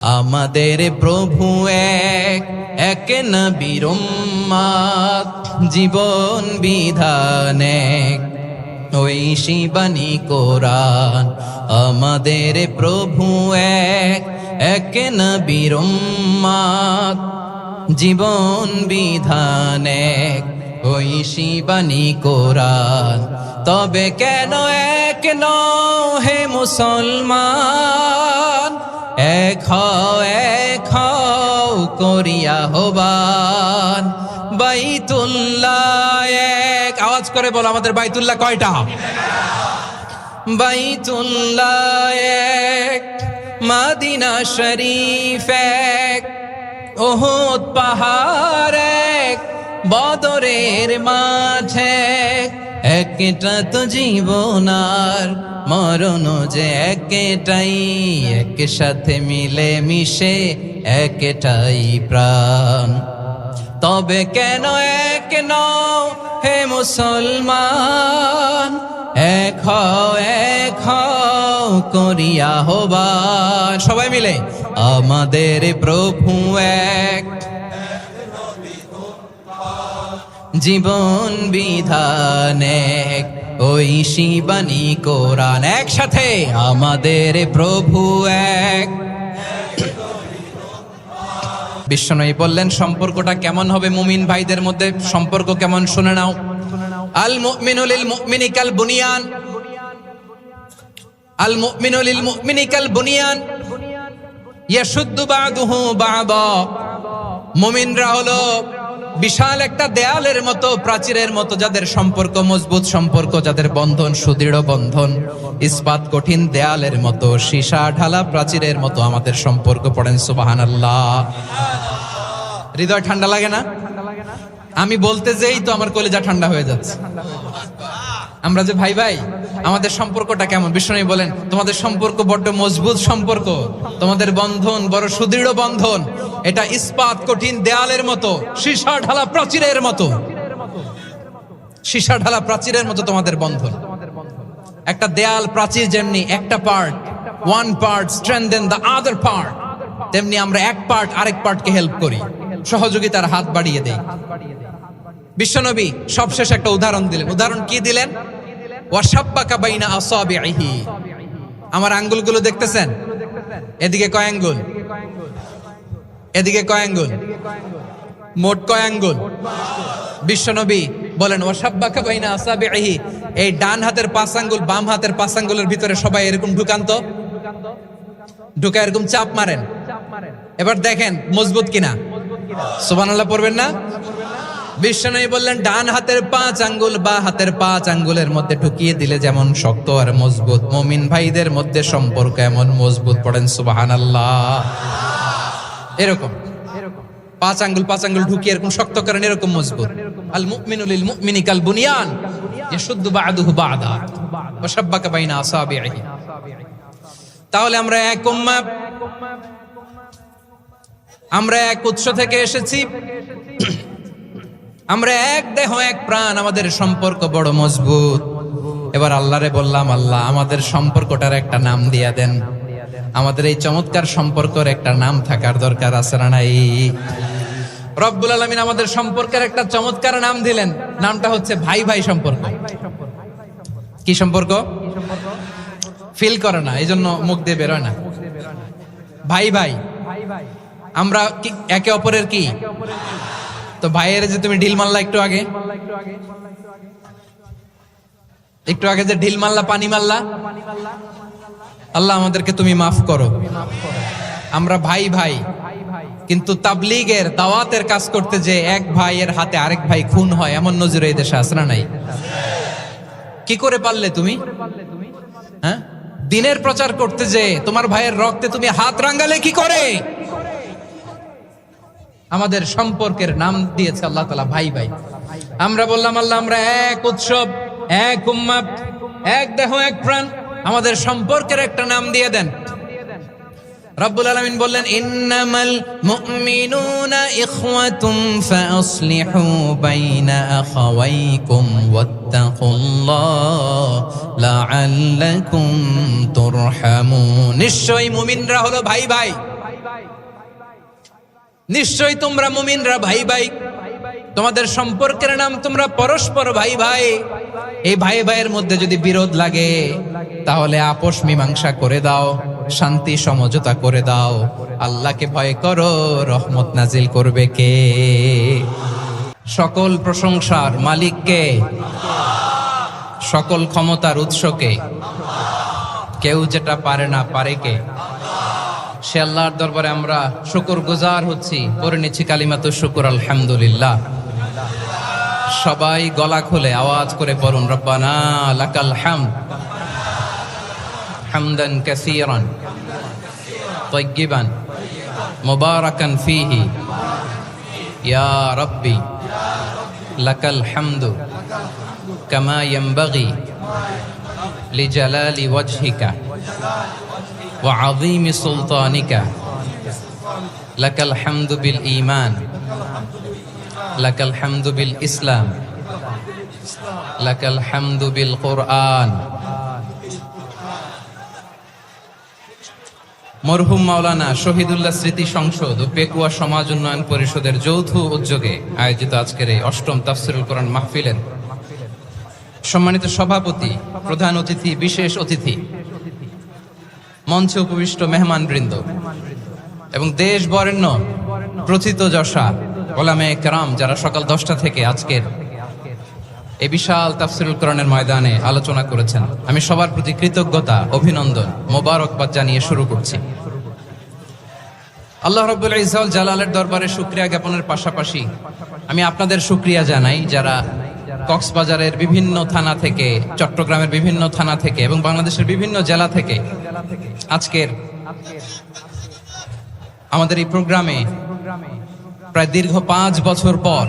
আমাদের প্রভু এক এক নবীর উম্মত, জীবন বিধান এক ঐশী বাণী কোরআন। আমাদের প্রভু এক এক নবীর উম্মত, জীবন বিধান এক ঐশী বাণী কোরআন। তবে কেন এক নও হে মুসলমান, এক হও করিয়া হবান। বাইতুল্লাহ এক, আওয়াজ করে বলো আমাদের বাইতুল্লাহ কয়টা? বাইতুল্লাহ এক, মদিনা শরীফ এক, উহুদ পাহাড় এক, বদরের মাঠ এক। একটা তো জীবন আর মরণ যে একটাই, এক সাথে মিলে মিশে একটাই প্রাণ। তবে কেন এক নও হে মুসলমান, এক হও করিয়া হবান। সবাই মিলে আমাদের প্রভু এক, জীবন বিধান এক ঐশী বাণী কোরআন। একসাথে আমাদের প্রভু এক। বিশ্বনবী বললেন সম্পর্কটা কেমন হবে মুমিন ভাইদের মধ্যে, সম্পর্ক কেমন শুনে নাও। আল মুমিনু লিল মুমিনি কাল বুনিয়ান, আল মুমিনু লিল মুমিনি কাল বুনিয়ান ইয়াশুদ্দু বা'দুহু বা'দা। মুমিনরা হলো বিশাল একটা দেয়ালের মতো, প্রাচীরের মতো, যাদের সম্পর্ক মজবুত সম্পর্ক, যাদের বন্ধন সুদৃঢ় বন্ধন, ইস্পাত কঠিন দেয়ালের মতো, সীসা ঢালা প্রাচীরের মতো আমাদের সম্পর্ক। পড়েন সুবহানাল্লাহ। হৃদয় ঠান্ডা লাগে না? আমি বলতে যেই তো আমার কলিজা ঠান্ডা হয়ে যাচ্ছে। আমরা যে ভাই ভাই, আমাদের সম্পর্কটা কেমন? বিশ্বনবী বলেন তোমাদের সম্পর্ক বড্ড মজবুত সম্পর্ক, তোমাদের বন্ধন বড় সুদৃঢ় বন্ধন। এটা ইস্পাত কঠিন দেয়ালের মতো, সীসা ঢালা প্রাচীরের মতো, সীসা ঢালা প্রাচীরের মতো তোমাদের বন্ধন। একটা দেয়াল প্রাচীর যেমনি একটা part, one part strengthen the other part, তেমনি আমরা এক পার্ট আরেক পার্টকে হেল্প করি, সহযোগিতার হাত বাড়িয়ে দেই। বিশ্বনবী সবশেষ একটা উদাহরণ দিলেন। উদাহরণ কি দিলেন? ওয়াশাব্বাকা বাইনা আসাবিহি। আমার আঙ্গুলগুলো দেখতেছেন? এদিকে কয় আঙ্গুল, এদিকে কয় আঙ্গুল, মোট কয় আঙ্গুল? বিশ্বনবী বলেন ওয়াশাব্বাকা বাইনা আসাবিহি, এই ডান হাতের 5 আঙ্গুল বাম হাতের 5 আঙ্গুলের ভিতরে সবাই এরকম ঢুকান তো, ঢুকা এরকম চাপ মারেন। এবার দেখেন মজবুত কিনা। সুবহানাল্লাহ পড়বেন না? বিশ্বনবী বললেন ডান হাতের 5 আঙ্গুল বা হাতের 5 আঙ্গুলের মধ্যে ঢুকিয়ে দিলে যেমন শক্ত আর মজবুত, মুমিন ভাইদের মধ্যে সম্পর্ক এমন মজবুত। পড়েন সুবহানাল্লাহ। এরকম 5 আঙ্গুল ঢুকিয়ে এরকম শক্ত করেন, এরকম মজবুত। আল মুমিনু লিল মুমিনি কাল বুনিয়ান ইয়াশুদ্দু বা'দুহু বা'দা ওয়া শাব্বাকা বাইনা আসাবিহি। তাহলে আমরা এক উম্মাহ, আমরা এক উৎস থেকে এসেছি, আমরা এক দেহ এক প্রাণ, আমাদের সম্পর্ক বড় মজবুত। এবার আল্লাহরে বললাম, আল্লাহ আমাদের সম্পর্কটার একটা নাম দিয়া দেন। আমাদের এই চমৎকার সম্পর্কের একটা নাম থাকার দরকার আছে না নাই? রব্বুল আলামিন আমাদের সম্পর্কের একটা চমৎকার নাম দিলেন। নামটা হচ্ছে ভাই ভাই সম্পর্ক। কি সম্পর্ক? ফিল করে না, এই জন্য মুখ দিয়ে বেরোয় না। ভাই ভাই, আমরা একে অপরের কি? তো ভাইয়ের যে তুমি ঢিল মারলা একটু আগে, একটু আগে যে ঢিল মারলা, পানি মারলা, আল্লাহ আমাদেরকে তুমি মাফ করো। আমরা ভাই ভাই, কিন্তু তাবলীগের দাওয়াতের কাজ করতে যে এক ভাইয়ের হাতে আরেক ভাই খুন হয়, এমন নজির এই দেশে আছে না নাই? কি করে পারলে তুমি? হ্যাঁ, দিনের প্রচার করতে যে তোমার ভাইয়ের রক্তে তুমি হাত রাঙ্গালে কি করে? আমাদের সম্পর্কের নাম দিয়েছে আল্লাহ তাআলা ভাই ভাই। আমরা বললাম আল্লাহ আমরা এক উৎসব, এক উম্মাহ, এক দেহ এক প্রাণ, আমাদের সম্পর্কের একটা নাম দিয়ে দেন। রব্বুল আলামিন বললেন ইন্নামাল মুমিনুনা ইখওয়াতুম ফাসলিহু বাইনা আখাওয়াইকুম ওয়াত্তাকুল্লাহ লাআল্লাকুম তুরহামুন। নিশ্চয়ই মুমিনরা হলো ভাই ভাই, নিশ্চয়ই তোমরা মুমিনরা ভাই ভাই, তোমাদের সম্পর্কের নাম তোমরা পরস্পর ভাই ভাই। এই ভাই ভাইয়ের মধ্যে যদি বিরোধ লাগে তাহলে আপোষ মীমাংসা করে দাও, শান্তি সমঝোতা করে দাও। আল্লাহকে ভয় করো, রহমত নাজিল করবে কে? সকল প্রশংসার মালিক কে? সকল ক্ষমতার উৎস কে? কেউ যেটা পারে না পারে কে? সে আল্লাহর দরবারে আমরা শুকরগুজার হচ্ছি, পড়ে নিচ্ছি কালিমাতুশ শুকর আলহামদুলিল্লাহ। সবাই গলা খুলে আওয়াজ করে পড়ুন, রব্বানা লাকাল হামদ হামদান কাসীরান তাইয়্যিবান মুবারাকান ফীহি ইয়া রাব্বি লাকাল হামদু কামা ইয়ানবাগি লিজালালি ওয়াজহিকা ওয়া আযীমি সুলতানিকা লাকাল হামদু বিল ঈমান লাকাল হামদু বিল ইসলাম লাকাল হামদু বিল কুরআন। মরহুম মাওলানা শহীদুল্লাহ স্মৃতি সংসদ ও পেকুয়া সমাজ উন্নয়ন পরিষদের যৌথ উদ্যোগে আয়োজিত আজকের এই অষ্টম তাফসীরুল কোরআন মাহফিলের সম্মানিত সভাপতি, প্রধান অতিথি, বিশেষ অতিথি, মঞ্চে উপবিষ্ট মেহমানবৃন্দ এবং দেশ বরেণ্য প্রথিতযশা ওলামায়ে কেরাম যারা সকাল 10টা থেকে আজকের এই বিশাল তাফসীরুল কোরআনের ময়দানে আলোচনা করেছেন, আমি সবার প্রতি কৃতজ্ঞতা, অভিনন্দন, মোবারকবাদ জানিয়ে শুরু করছি। আল্লাহ রাব্বুল ইজ্জত ওয়াল জালালের দরবারে শুকরিয়া জ্ঞাপনের পাশাপাশি আমি আপনাদের শুকরিয়া জানাই যারা কক্সবাজারের বিভিন্ন থানা থেকে, চট্টগ্রামের বিভিন্ন থানা থেকে এবং বাংলাদেশের বিভিন্ন জেলা থেকে আজকের আমাদের এই প্রোগ্রামে প্রায় দীর্ঘ 5 বছর পর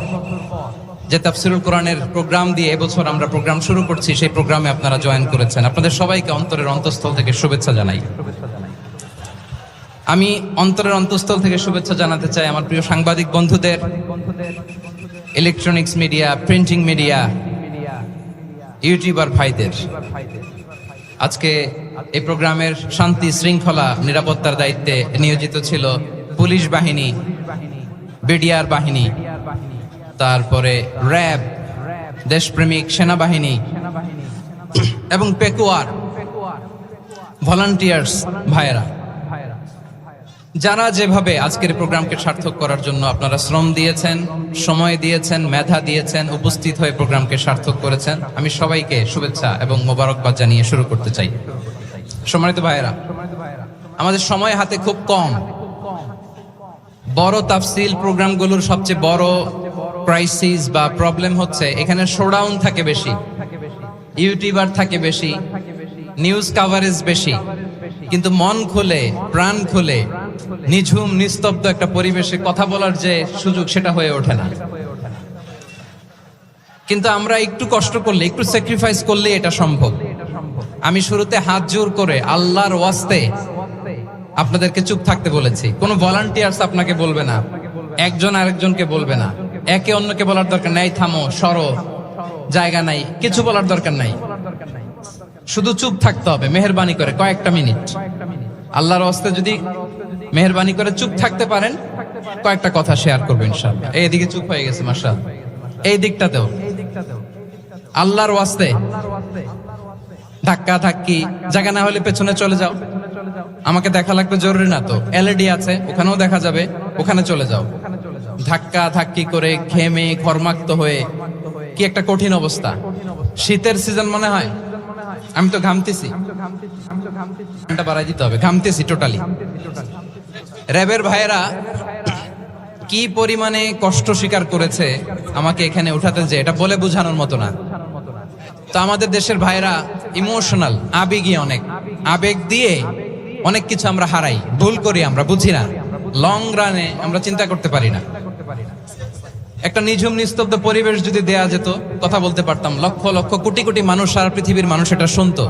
যে তাফসীরুল কোরআনের প্রোগ্রাম দিয়ে এবছর আমরা প্রোগ্রাম শুরু করছি, সেই প্রোগ্রামে আপনারা জয়েন করেছেন। আপনাদের সবাইকে অন্তরের অন্তঃস্থল থেকে শুভেচ্ছা জানাই। আমি অন্তরের অন্তঃস্থল থেকে শুভেচ্ছা জানাতে চাই আমার প্রিয় সাংবাদিক বন্ধুদের, electronics media, printing media, YouTuber ভাইদের। আজকে এই প্রোগ্রামের শান্তি শৃঙ্খলা নিরাপত্তার দায়িত্বে নিয়োজিত ছিল পুলিশ বাহিনী, বিডিআর বাহিনী, তারপরে র্যাব, দেশপ্রেমিক সেনাবাহিনী এবং পেকুয়ার ভলান্টিয়ার্স ভাইয়েরা, যারা যেভাবে আজকের প্রোগ্রামকে সার্থক করার জন্য আপনারা শ্রম দিয়েছেন, সময় দিয়েছেন, মেধা দিয়েছেন, উপস্থিত হয়ে প্রোগ্রামকে সার্থক করেছেন, আমি সবাইকে শুভেচ্ছা এবং মোবারকবাদ জানিয়ে শুরু করতে চাই। সম্মানিত ভাইয়েরা, আমাদের সময় হাতে খুব কম। বড় তাফসীল প্রোগ্রামগুলোর সবচেয়ে বড় ক্রাইসিস বা প্রবলেম হচ্ছে এখানে শোডাউন থাকে বেশি, ইউটিউবার থাকে বেশি, নিউজ কাভারেজ বেশি, কিন্তু মন খুলে, প্রাণ খুলে, নিঝুম নিস্তব্ধ একটা পরিবেশে কথা বলার যে সুযোগ, সেটা হয়ে ওঠে না। কিন্তু আমরা একটু কষ্ট করলে, একটু স্যাক্রিফাইস করলে এটা সম্ভব। আমি শুরুতে হাত জোর করে আল্লাহর ওয়াস্তে আপনাদেরকে চুপ থাকতে বলেছি। কোনো ভলান্টিয়ার্স আপনাকে বলবে না, একজন আরেকজনকে বলবে না, একে অন্যকে বলার দরকার নাই, থামো, সরো, জায়গা নাই, কিছু বলার দরকার নাই, শুধু চুপ থাকতে হবে মেহেরবানি করে কয়েকটা মিনিট। আল্লাহর ওয়াস্তে যদি মেহেরবানি করে চুপ থাকতে পারেন, কয়েকটা কথা শেয়ার করবো ইনশাআল্লাহ। এইদিকে চুপ হয়ে গেছে মাশাআল্লাহ, এই দিকটাতেও আল্লাহর ওয়াস্তে ধাক্কা ধাক্কি জায়গা না হলে পেছনে চলে যাও। আমাকে দেখা লাগবে জরুরি না তো, এলইডি আছে, ওখানেও দেখা যাবে, ওখানে চলে যাও। ধাক্কা ধাক্কি করে ঘেমে ঘর্মাক্ত হয়ে কি একটা কঠিন অবস্থা। শীতের সিজন মনে হয়, আমি তো ঘামতেছি, ঘন্টা বাড়াই দিতে হবে, ঘামতেছি টোটালি। র্যাবের ভাইয়েরা কি পরিমাণে কষ্ট স্বীকার করেছে আমাকে এখানে উঠাতে, যে এটা বলে বোঝানোর মতো না। তো আমাদের দেশের ভাইরা ইমোশনাল, আবেগী, অনেক আবেগ দিয়ে অনেক কিছু আমরা হারাই, ভুল করি, আমরা বুঝি না, লং রানে আমরা চিন্তা করতে পারি না। একটা নিঝুম নিস্তব্ধ পরিবেশ যদি দেয়া যেত, কথা বলতে পারতাম, লক্ষ লক্ষ কোটি কোটি মানুষ, সারা পৃথিবীর মানুষ এটা শুনতো,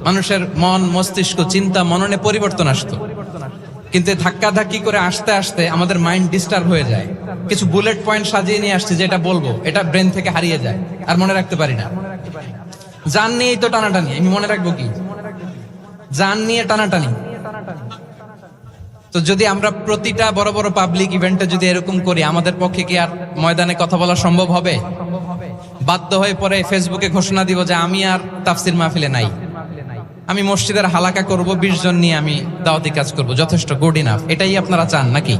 মানুষের মন, মস্তিষ্ক, চিন্তা, মননে পরিবর্তন আসতো। কিন্তু ধাক্কা ধাক্কি করে আসতে আসতে আমাদের মাইন্ড ডিস্টার্ব হয়ে যায়। কিছু বুলেট পয়েন্ট সাজিয়ে নিয়ে আসছে, যেটা বলবো এটা ব্রেন থেকে হারিয়ে যায়, আর মনে রাখতে পারি না। জান নিয়েই তো টানাটানি, আমি মনে রাখবো কি? জান নিয়ে টানাটানি। তো যদি আমরা প্রতিটা বড় বড় পাবলিক ইভেন্টে যদি এরকম করি, আমাদের পক্ষে কি আর ময়দানে কথা বলা সম্ভব হবে? বাধ্য হয়ে পরে ফেসবুকে ঘোষণা দিব যে আমি আর তাফসির মাহফিলে নাই, আমি মসজিদের হালাকা করব, 20 জন নিয়ে আমি দাওয়াতি কাজ করব, যথেষ্ট, গুড ইনাফ। এটাই আপনারা চান নাকি?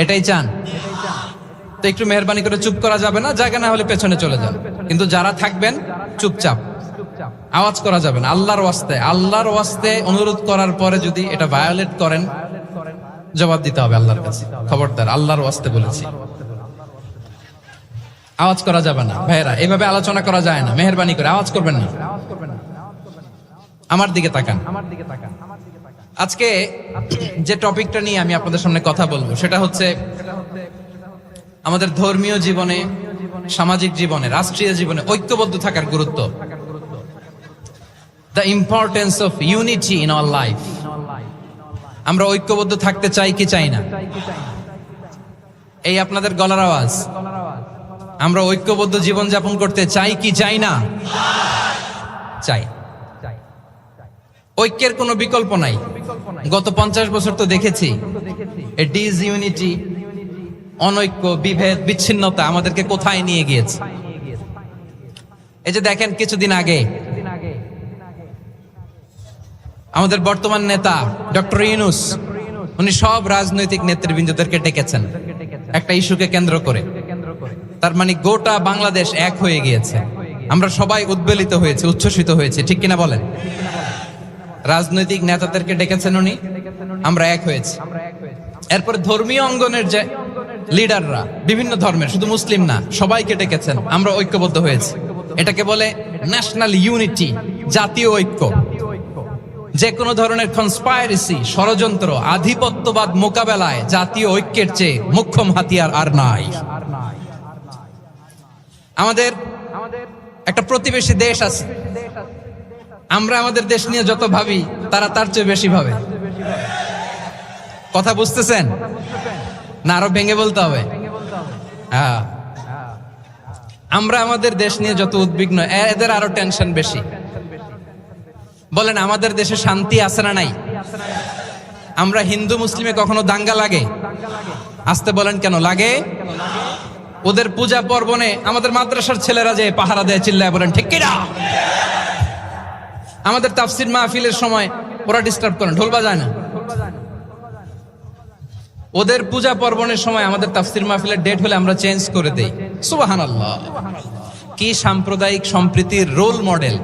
এটাই চান? তো একটু মেহরবানি করে চুপ করা যাবে না? জায়গা না হলে পেছনে চলে যান, কিন্তু যারা থাকবেন চুপচাপ, আওয়াজ করা যাবে না। আল্লাহর ওয়াস্তে অনুরোধ করার পরে যদি এটা ভায়োলেট করেন, জবাব দিতে হবে আল্লাহর কাছে। খবরদার, আল্লাহর ওয়াস্তে বলেছি, আওয়াজ করা যাবে না। ভাইয়েরা, এভাবে আলোচনা করা যায় না, মেহরবানি করে আওয়াজ করবেন না। আমার দিকে তাকান। আজকে যে টপিকটা নিয়ে আমি আপনাদের সামনে কথা বলবো সেটা হচ্ছে আমাদের ধর্মীয় জীবনে, সামাজিক জীবনে, রাষ্ট্রীয় জীবনে ঐক্যবদ্ধ থাকার গুরুত্ব। The importance of unity in our life. আমরা ঐক্যবদ্ধ থাকতে চাই কি চাই না? এই আপনাদের গলার আওয়াজ। আমরা ঐক্যবদ্ধ জীবন যাপন করতে চাই কি চাই না? চাই। ঐক্যের কোনো বিকল্প নাই। গত 50 বছর তো দেখেছি ডিসইউনিটি, অনৈক্য, বিভেদ, বিচ্ছিন্নতা আমাদেরকে কোথায় নিয়ে গিয়েছে। এই যে দেখেন, কিছুদিন আগে আমাদের বর্তমান নেতা ডক্টর ইউনূস, উনি সব রাজনৈতিক নেতৃবৃন্দদেরকে ডেকেছেন একটা ইস্যুকে কেন্দ্র করে। তার মানে গোটা বাংলাদেশ এক হয়ে গিয়েছে। আমরা সবাই উদ্বেলিত হয়েছে, উচ্ছ্বসিত হয়েছে, ঠিক কিনা বলেন? রাজনৈতিক নেতাদেরকে ডেকেছেন উনি, আমরা এক হয়েছি। এরপরে ধর্মীয় অঙ্গনের যে লিডাররা, বিভিন্ন ধর্মের, শুধু মুসলিম না, সবাইকে ডেকেছেন, আমরা ঐক্যবদ্ধ হয়েছি। এটাকে বলে ন্যাশনাল ইউনিটি, জাতীয় ঐক্য। যে কোনো ধরনের কনস্পাইরেসি, ষড়যন্ত্র, আধিপত্যবাদ মোকাবেলায় জাতীয় ঐক্যের চেয়ে মোক্ষম হাতিয়ার আর নাই। আমাদের একটা প্রতিবেশী দেশ আছে, আমরা আমাদের দেশ নিয়ে যত ভাবি তারা তার চেয়ে বেশি ভাবে। কথা বুঝতেছেন না? আরো ভেঙে বলতে হবে। হ্যাঁ, আমরা আমাদের দেশ নিয়ে যত উদ্বিগ্ন, এদের আরো টেনশন বেশি। বলেন, আমাদের দেশে শান্তি আছে না নাই? আমরা হিন্দু মুসলিমে কখনো দাঙ্গা লাগে? আসতে বলেন, কেন লাগে? ওদের পূজা পার্বণে আমাদের মাদ্রাসার ছেলেরা যে পাহারা দেয়, চিল্লায় বলেন ঠিক কিনা? আমাদের তাফসির মাহফিলের সময় ওরা ডিস্টার্ব করেন, ঢোল বাজায় না। ওদের পূজা পার্বণের সময় আমাদের তাফসির মাহফিলের ডেট হলে আমরা চেঞ্জ করে দেই। সুবহানাল্লাহ, কি সাম্প্রদায়িক সম্প্রীতির রোল মডেল।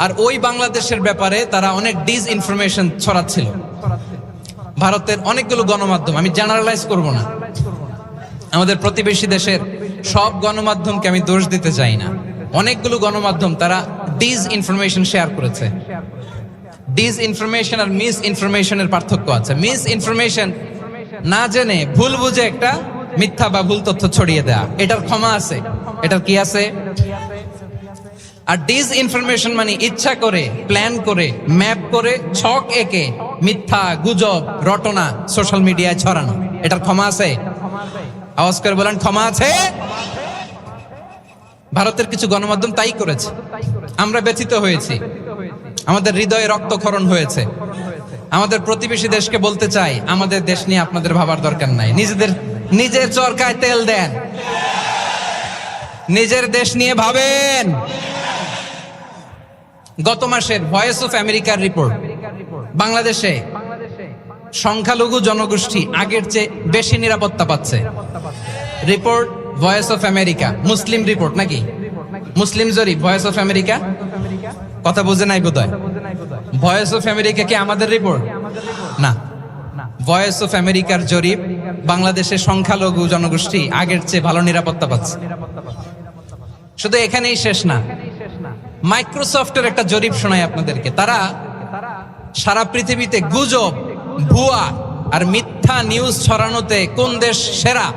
আর ওই বাংলাদেশের ব্যাপারে তারা অনেক ডিসইনফরমেশন ছড়াচ্ছিল। ভারতের অনেকগুলো গণমাধ্যম, আমি জেনারেলাইজ করব না, আমাদের প্রতিবেশী দেশের সব গণমাধ্যমকে আমি দোষ দিতে চাই না, অনেকগুলো গণমাধ্যম তারা ডিসইনফরমেশন শেয়ার করেছে। ডিসইনফরমেশন আর মিস ইনফরমেশনের পার্থক্য আছে। মিস ইনফরমেশন না জেনে ভুল বুঝে একটা মিথ্যা বা ভুল তথ্য ছড়িয়ে দেয়া, এটার ক্ষমা আছে, এটার কি আছে? আর ডিসইনফরমেশন মানে ইচ্ছা করে, প্ল্যান করে, ম্যাপ করে, ছক এঁকে মিথ্যা, গুজব, রটনা সোশ্যাল মিডিয়ায় ছড়ানো, এটার ক্ষমা আছে? আওয়াজ করে বলেন, ক্ষমা আছে? ভারতের কিছু গণমাধ্যম তাই করেছে, আমরা ব্যথিত হয়েছি, আমাদের হৃদয়ে রক্তক্ষরণ হয়েছে। আমাদের প্রতিবেশী দেশকে বলতে চাই, আমাদের দেশ নিয়ে আপনাদের ভাবার দরকার নাই, নিজের চরকায় তেল দেন, নিজের দেশ নিয়ে ভাবেন। গত মাসের ভয়েস অফ আমেরিকার রিপোর্ট, বাংলাদেশে সংখ্যালঘু জনগোষ্ঠী আগের চেয়ে বেশি নিরাপত্তা পাচ্ছে। Report voice of America, Muslim report নাকি? মুসলিম জরিপ, ভয়েস অফ আমেরিকা। কথা বুঝে নাই বোধহয়। ভয়েস অফ আমেরিকা কি আমাদের রিপোর্ট? না, ভয়েস অফ আমেরিকার জরিপ, বাংলাদেশের সংখ্যালঘু জনগোষ্ঠী আগের চেয়ে ভালো নিরাপত্তা পাচ্ছে। শুধু এখানেই শেষ না, মাইক্রোসফটের একটা জরিপ শোনাই আপনাদেরকে। তারা সারা পৃথিবীতে গুজব, ভুয়া আর মিথ্যা নিউজ ছড়ানোতে কোন দেশ সেরা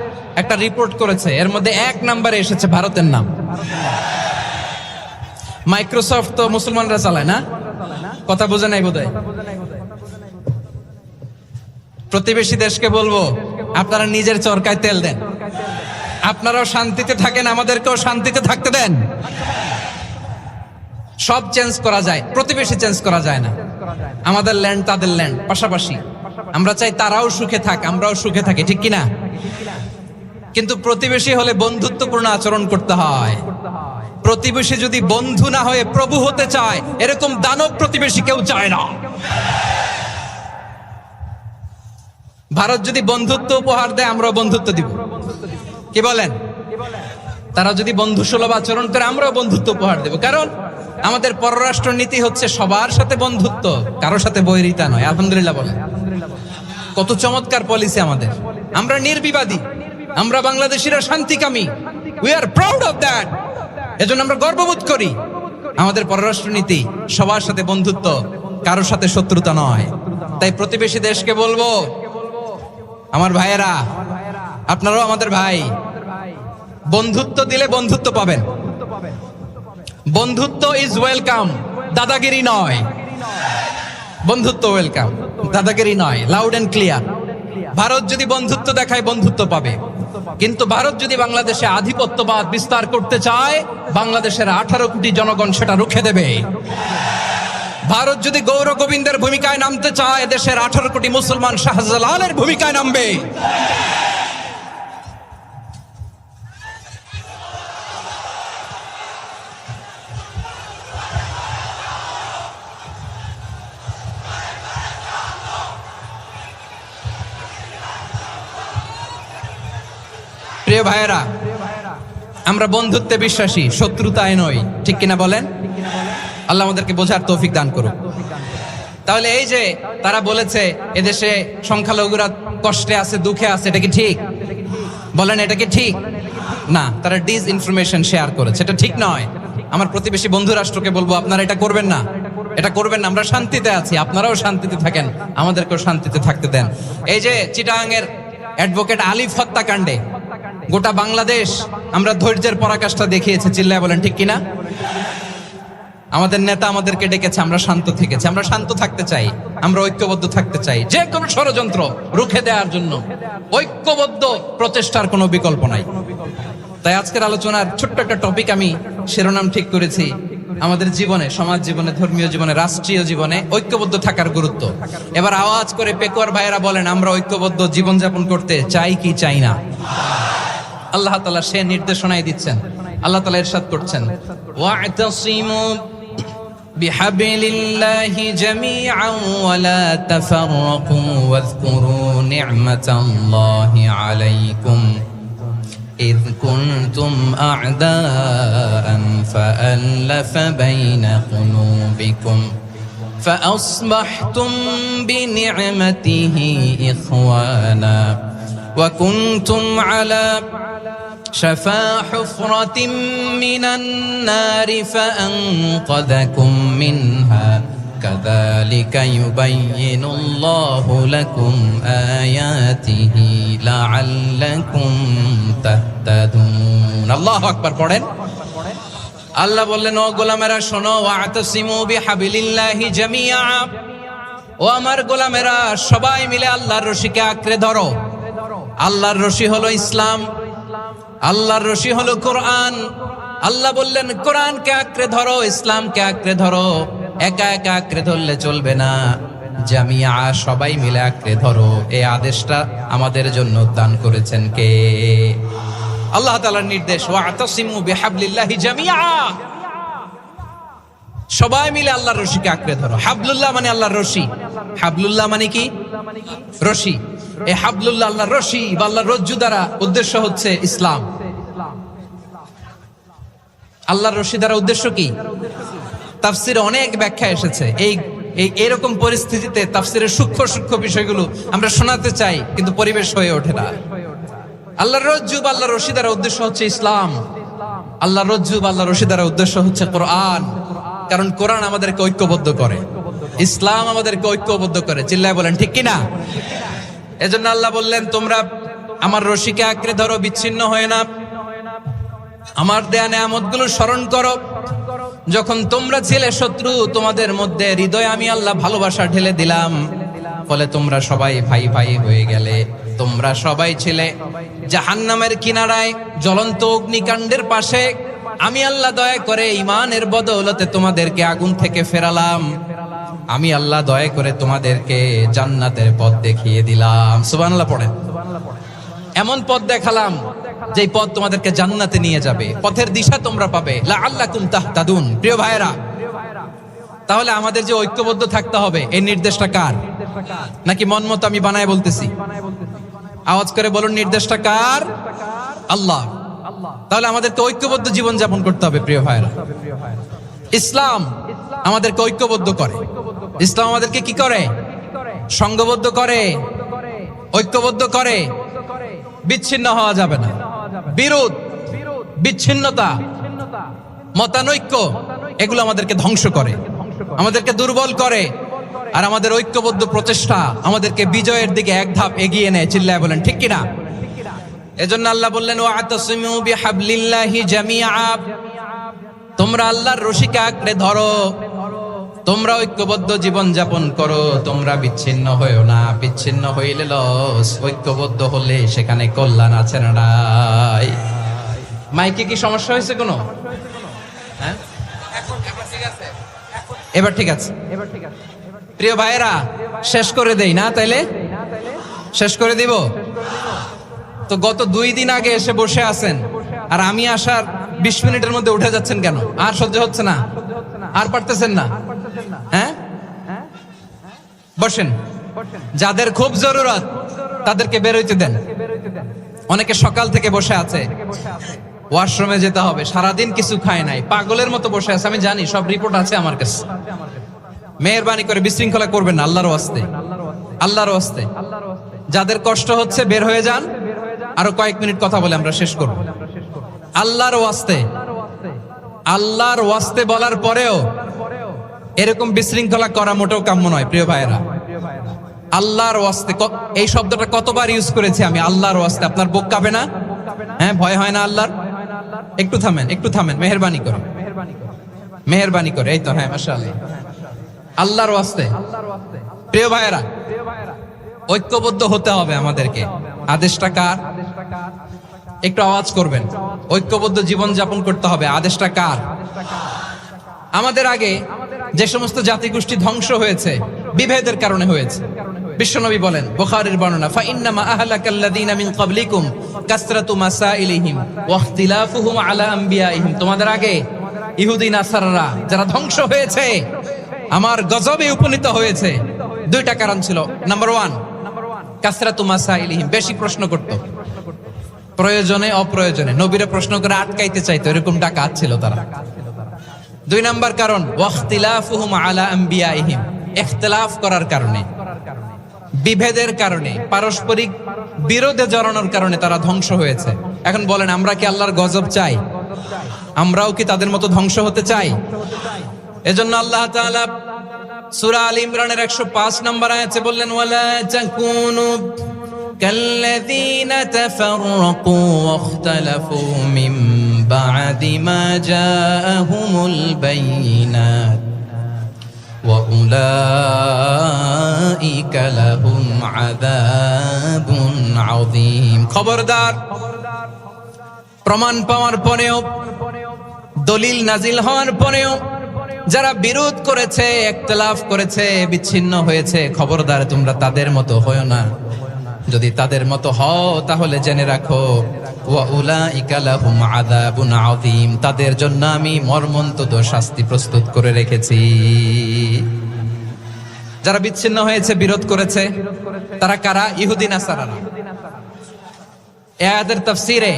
একটা রিপোর্ট করেছে। এর মধ্যে 1 নম্বরে এসেছে ভারতের নাম। মাইক্রোসফট তো মুসলমানরা চালায় না? কথা বোঝে নাই বোধহয়। প্রতিবেশী দেশকে বলবো, আপনারা নিজের চরকায় তেল দেন, আপনারাও শান্তিতে থাকেন, আমাদেরকেও শান্তিতে থাকতে দেন। সব চেঞ্জ করা যায়, প্রতিবেশী চেঞ্জ করা যায় না। আমাদের ল্যান্ড তাদের ল্যান্ড, পাশাপাশি। আমরা চাই তারাও সুখে থাক, আমরাও সুখে থাকি, ঠিক কিনা? কিন্তু প্রতিবেশী হলে বন্ধুত্বপূর্ণ আচরণ করতে হয়। প্রতিবেশী যদি বন্ধু না হয়ে প্রভু হতে চায়, এরকম দানব প্রতিবেশী কেউ চায় না। ভারত যদি বন্ধুত্ব উপহার দেয়, আমরাও বন্ধুত্ব দিব, কি বলেন? তারা যদি বন্ধু সুলভ আচরণ করে, আমরাও বন্ধুত্ব উপহার দেব। কারণ আমাদের পররাষ্ট্র নীতি হচ্ছে সবার সাথে বন্ধুত্ব, কারোর সাথে বৈরিতা নয়। আলহামদুলিল্লাহ বলেন, কত চমৎকার পলিসি আমাদের। আমরা নির্বিবাদী, আমরা বাংলাদেশিরা শান্তিকামী। We are proud of that. এজন্য আমরা গর্ববোধ করি। আমাদের পররাষ্ট্র নীতি সবার সাথে বন্ধুত্ব, কারোর সাথে শত্রুতা নয়। তাই প্রতিবেশী দেশকে বলবো, আমার ভাইয়েরা, আপনারাও আমাদের ভাই, বন্ধুত্ব দিলে বন্ধুত্ব পাবেন। বন্ধুত্ব ইজ ওয়েলকাম, দাদাগিরি নয়। বন্ধুত্ব ওয়েলকাম, দাদাগিরি নয়। Loud and clear. ভারত যদি বন্ধুত্ব দেখায়, বন্ধুত্ব পাবে। কিন্তু ভারত যদি বাংলাদেশে আধিপত্যবাদ বিস্তার করতে চায়, বাংলাদেশের 18 কোটি জনগণ সেটা রুখে দেবে। ভারত যদি গৌর গোবিন্দের ভূমিকায় নামতে চায়, দেশের 18 কোটি মুসলমান শাহজালালের ভূমিকায় নামবে। প্রিয় ভাইয়েরা, আমরা বন্ধুত্বে বিশ্বাসী, শত্রুতায় নই, ঠিক কিনা বলেন? আল্লাহ আমাদেরকে বোঝার তৌফিক দান করুন। তাহলে এই যে তারা বলেছে এদেশে সংখ্যালঘুরা কষ্টে আছে, দুঃখে আছে, এটা কি ঠিক? বলেন, এটা কি ঠিক? না, তারা ডিসইনফরমেশন শেয়ার করেছে, এটা ঠিক নয়। আমার প্রতিবেশী বন্ধু রাষ্ট্রকে বলবো, আপনারা এটা করবেন না, এটা করবেন না। আমরা শান্তিতে আছি, আপনারাও শান্তিতে থাকেন, আমাদেরকেও শান্তিতে থাকতে দেন। এই যে চিটাগাংয়ের অ্যাডভোকেট আলিফ হত্যাকাণ্ডে গোটা বাংলাদেশ আমরা ধৈর্যের পরাকাষ্ঠা দেখিয়েছে, চিল্লায় বলেন ঠিক কিনা? আমাদের নেতা আমাদেরকে ডেকেছে, আমরা শান্ত থেকেছি। আমরা শান্ত থাকতে চাই, আমরা ঐক্যবদ্ধ থাকতে চাই। যে কোনো ষড়যন্ত্র রুখে দেওয়ার জন্য ঐক্যবদ্ধ প্রচেষ্টার কোনো বিকল্প নাই। তাই আজকের আলোচনার ছোট্ট একটা টপিক আমি শিরোনাম ঠিক করেছি, আমাদের জীবনে, সমাজ জীবনে, ধর্মীয় জীবনে, রাষ্ট্রীয় জীবনে ঐক্যবদ্ধ থাকার গুরুত্ব। এবার আওয়াজ করে পেকুয়ার ভাইয়েরা বলেন, আমরা ঐক্যবদ্ধ জীবনযাপন করতে চাই কি চাই না? আল্লাহ তাআলা সে নির্দেশনাই দিচ্ছেন। আল্লাহ তাআলা ইরশাদ করছেন, ওয়া'তাসিমু বিহাবলিল্লাহি জামিআন ওয়া লা তাফাররাকু ওয়াযকুরু নি'মাতাল্লাহি আলাইকুম إذ كنتم أعداء فألف بين قلوبكم فأصبحتم بنعمته إخوانا وكنتم على شفا حفرة من النار فأنقذكم منها كذلك يبين الله لكم آياته لعلكم تهتدون الله أكبر পড়েন। আল্লাহ বললেন, ও গোলামেরা শোনো, ওয়া'তাসিমু বিহাবলিল্লাহি জামিআ, ও আমার গোলামেরা সবাই মিলে আল্লাহর রশিকে আঁকড়ে ধরো। আল্লাহর রশি হলো ইসলাম, আল্লাহর রশি হলো কোরআন। আল্লাহ বললেন, কোরআনকে আঁকড়ে ধরো, ইসলামকে আঁকড়ে ধরো। একা একা আঁকড়ে ধরলে চলবে না, জামিয়া, সবাই মিলে আঁকড়ে ধরো। এই আদেশটা আমাদের জন্য দান করেছেন কে? আল্লাহ তাআলার নির্দেশ, ওয়া'তাসিমু বিহাবলিল্লাহি জামিআ, সবাই মিলে আল্লাহর রশিকে আঁকড়ে ধরো। হাবলুল্লাহ মানে আল্লাহর রশি। হাবলুল্লাহ মানে কি? রশি। এই হাবলুল্লাহ আল্লাহর রশি বা আল্লাহর রজ্জু দ্বারা উদ্দেশ্য হচ্ছে ইসলাম। আল্লাহর রশি দ্বারা উদ্দেশ্য কি? তাফসিরে অনেক ব্যাখ্যা এসেছে। এইরকম পরিস্থিতিতে তাফসিরের সূক্ষ্ম সূক্ষ্ম বিষয়গুলো আমরা শোনাতে চাই, কিন্তু পরিবেশ হয়ে ওঠে না। আল্লাহর রজ্জু বা আল্লাহর রশি দ্বারা উদ্দেশ্য হচ্ছে ইসলাম। আল্লাহর রজ্জু বা আল্লাহর রশি দ্বারা উদ্দেশ্য হচ্ছে কোরআন। কারণ কোরআন আমাদেরকে ঐক্যবদ্ধ করে, ইসলাম আমাদেরকে ঐক্যবদ্ধ করে। চিল্লায় বলেন ঠিক কিনা? এজন্য আল্লাহ বললেন, তোমরা আমার রশিকে আঁকড়ে ধরো, বিচ্ছিন্ন হয়ে না। আমার দেয়া নেয়ামতগুলো স্মরণ করো। যখন তোমরা ছিলে শত্রু, তোমাদের মধ্যে হৃদয়ে আমি আল্লাহ ভালোবাসা ঢেলে দিলাম, ফলে তোমরা সবাই ভাই ভাই হয়ে গেলে। তোমরা সবাই ছিলে জাহান্নামের কিনারায়, জ্বলন্ত অগ্নিকাণ্ডের পাশে। আমি আল্লাহ দয়া করে ঈমানের বদৌলতে তোমাদেরকে আগুন থেকে ফেরালাম। আমি আল্লাহ দয়া করে তোমাদেরকে জান্নাতের পথ দেখিয়ে দিলাম। সুবহানাল্লাহ পড়েন। এমন পথ দেখালাম যেই পথ তোমাদেরকে জান্নাতে নিয়ে যাবে, পথের দিশা তোমরা পাবে। লাআল্লাকুম তাহতাদুন। প্রিয় ভাইরা, তাহলে আমাদের যে ঐক্যবদ্ধ থাকতে হবে, এই নির্দেশটা কার? নাকি মন মতো আমি বানায় বলতেছি? আওয়াজ করে বলুন, নির্দেশটা কার? আল্লাহ। তাহলে আমাদেরকে ঐক্যবদ্ধ জীবন যাপন করতে হবে। প্রিয় ভাইরা, ইসলাম আমাদেরকে ঐক্যবদ্ধ করে। ইসলাম আমাদেরকে কি করে? সংঘবদ্ধ করে, ঐক্যবদ্ধ করে। বিচ্ছিন্ন হওয়া যাবে না। বিরোধ, বিচ্ছিন্নতা, মতানৈক্য, এগুলো আমাদেরকে ধ্বংস করে, আমাদেরকে দুর্বল করে। আর আমাদের ঐক্যবদ্ধ প্রচেষ্টা আমাদেরকে বিজয়ের দিকে এক ধাপ এগিয়ে নেয়। চিল্লায় বলেন ঠিক কিনা? এজন্য আল্লাহ বললেন, ওয়াতাসিমু বিহাবলিল্লাহি জামিআ। তোমরা আল্লাহর রশিকে আঁকড়ে ধরো, তোমরা ঐক্যবদ্ধ জীবন যাপন করো, তোমরা বিচ্ছিন্ন হইও না। বিচ্ছিন্ন হইলে লস, ঐক্যবদ্ধ হলে সেখানে কল্যাণ আছে না নাই? মাইকে কি সমস্যা হয়েছে কোনো? হ্যাঁ, এবার ঠিক আছে। প্রিয় ভাইয়েরা, শেষ করে দেই না? তাইলে শেষ করে দিব তো। গত 2 দিন আগে এসে বসে আছেন, আর আমি আসার 20 মিনিটের মধ্যে উঠে যাচ্ছেন কেন? আর সহ্য হচ্ছে না? আর পারতেছেন না? হ্যাঁ, বসেন। যাদের খুব জরুরত তাদেরকে বের হইতে দেন। অনেকে সকাল থেকে বসে আছে, ওয়াশরুমে যেতে হবে, সারাদিন কিছু খায় নাই, পাগলের মতো বসে আছে। আমি জানি, সব রিপোর্ট আছে আমার কাছে। মেহেরবানি করে বিশৃঙ্খলা করবেন না, আল্লাহর ওয়াস্তে, আল্লাহর ওয়াস্তে। যাদের কষ্ট হচ্ছে বের হয়ে যান। আরো কয়েক মিনিট কথা বলে আমরা শেষ করব। আল্লাহর ওয়াস্তে, আল্লাহর ওয়াস্তে বলার পরেও এরকম বিশৃঙ্খলা করা মোটেও কাম্য নয়। প্রিয় ভাইয়েরা, আল্লাহর ওয়াস্তে, এই শব্দটা কতবার ইউজ করেছি আমি, আল্লাহর ওয়াস্তে। আপনার বুক কাঁপে না? হ্যাঁ, ভয় হয় না আল্লাহর? একটু থামেন, একটু থামেন, মেহেরবানি করে, মেহেরবানি করে। এই তো, হ্যাঁ, মাশাআল্লাহ। আল্লাহর ওয়াস্তে। প্রিয় ভাইয়েরা, ঐক্যবদ্ধ হতে হবে আমাদেরকে। আদেশটা কার? একটু আওয়াজ করবেন। ঐক্যবদ্ধ জীবন যাপন করতে হবে। আদেশটা কার? আমাদের আগে যে সমস্ত জাতিগোষ্ঠী ধ্বংস হয়েছে, বিভেদের কারণে হয়েছে। বিশ্বনবী বলেন, বুখারীর বর্ণনা, ফা ইন্নামা আহলাকাল্লাযীনা মিন ক্বাবলিকুম কাসরাতু মাসাইলিহিম ওয়া ইখতিলাফুহুম আলা আমবিয়াইহিম। তোমাদের আগে ইহুদি নাসারারা যারা ধ্বংস হয়েছে, আমার গজবে উপনীত হয়েছে, 2টা কারণ ছিল। নাম্বার 1, কাসরাতু মাসাইলিহিম, বেশি প্রশ্ন করত, প্রয়োজনে অপ্রয়োজনে নবীরে প্রশ্ন করে আটকাইতে চাইতো, এরকম ডাকাত ছিল তারা। 2 নাম্বার কারণ, ওয়াখতিলাফুহুম আলা আমবিয়াইহিম, ইখতিলাফ করার কারণে, বিভেদের কারণে, পারস্পরিক বিরোধে জড়ানোর কারণে তারা ধ্বংস হয়েছে। এখন বলেন, আমরা কি আল্লাহর গজব চাই? আমরাও কি তাদের মতো ধ্বংস হতে চাই? এজন্য আল্লাহ তাআলা সূরা আল ইমরানের 105 নম্বর আয়াতে বললেন, ওয়ালা তাকুনু কাল্লাযীনা তাফাররাকু ওয়াখতালাফু মিন বা'দি মা জাআহুমুল বাইয়িনাত ওয়া উলাইকা লাহুম আযাবুন আযীম। খবরদার, প্রমাণ পাওয়ার পরেও, দলিল নাজিল হওয়ার পরেও যারা বিরোধ করেছে, ইখতিলাফ করেছে, বিচ্ছিন্ন হয়েছে, খবরদার তোমরা তাদের মতো হয়ো না। যদি তাদের মতো হও তাহলে জেনে রাখো, ওয়া উলাইকা লাহুম আযাবুন আযীম, তাদের জন্য আমি মর্মন্তুদ শাস্তি প্রস্তুত করে রেখেছি। যারা বিচ্ছিন্ন হয়েছে, বিরোধ করেছে, তারা কারা? ইহুদি নাসারারা। এই আয়াতের তাফসীরে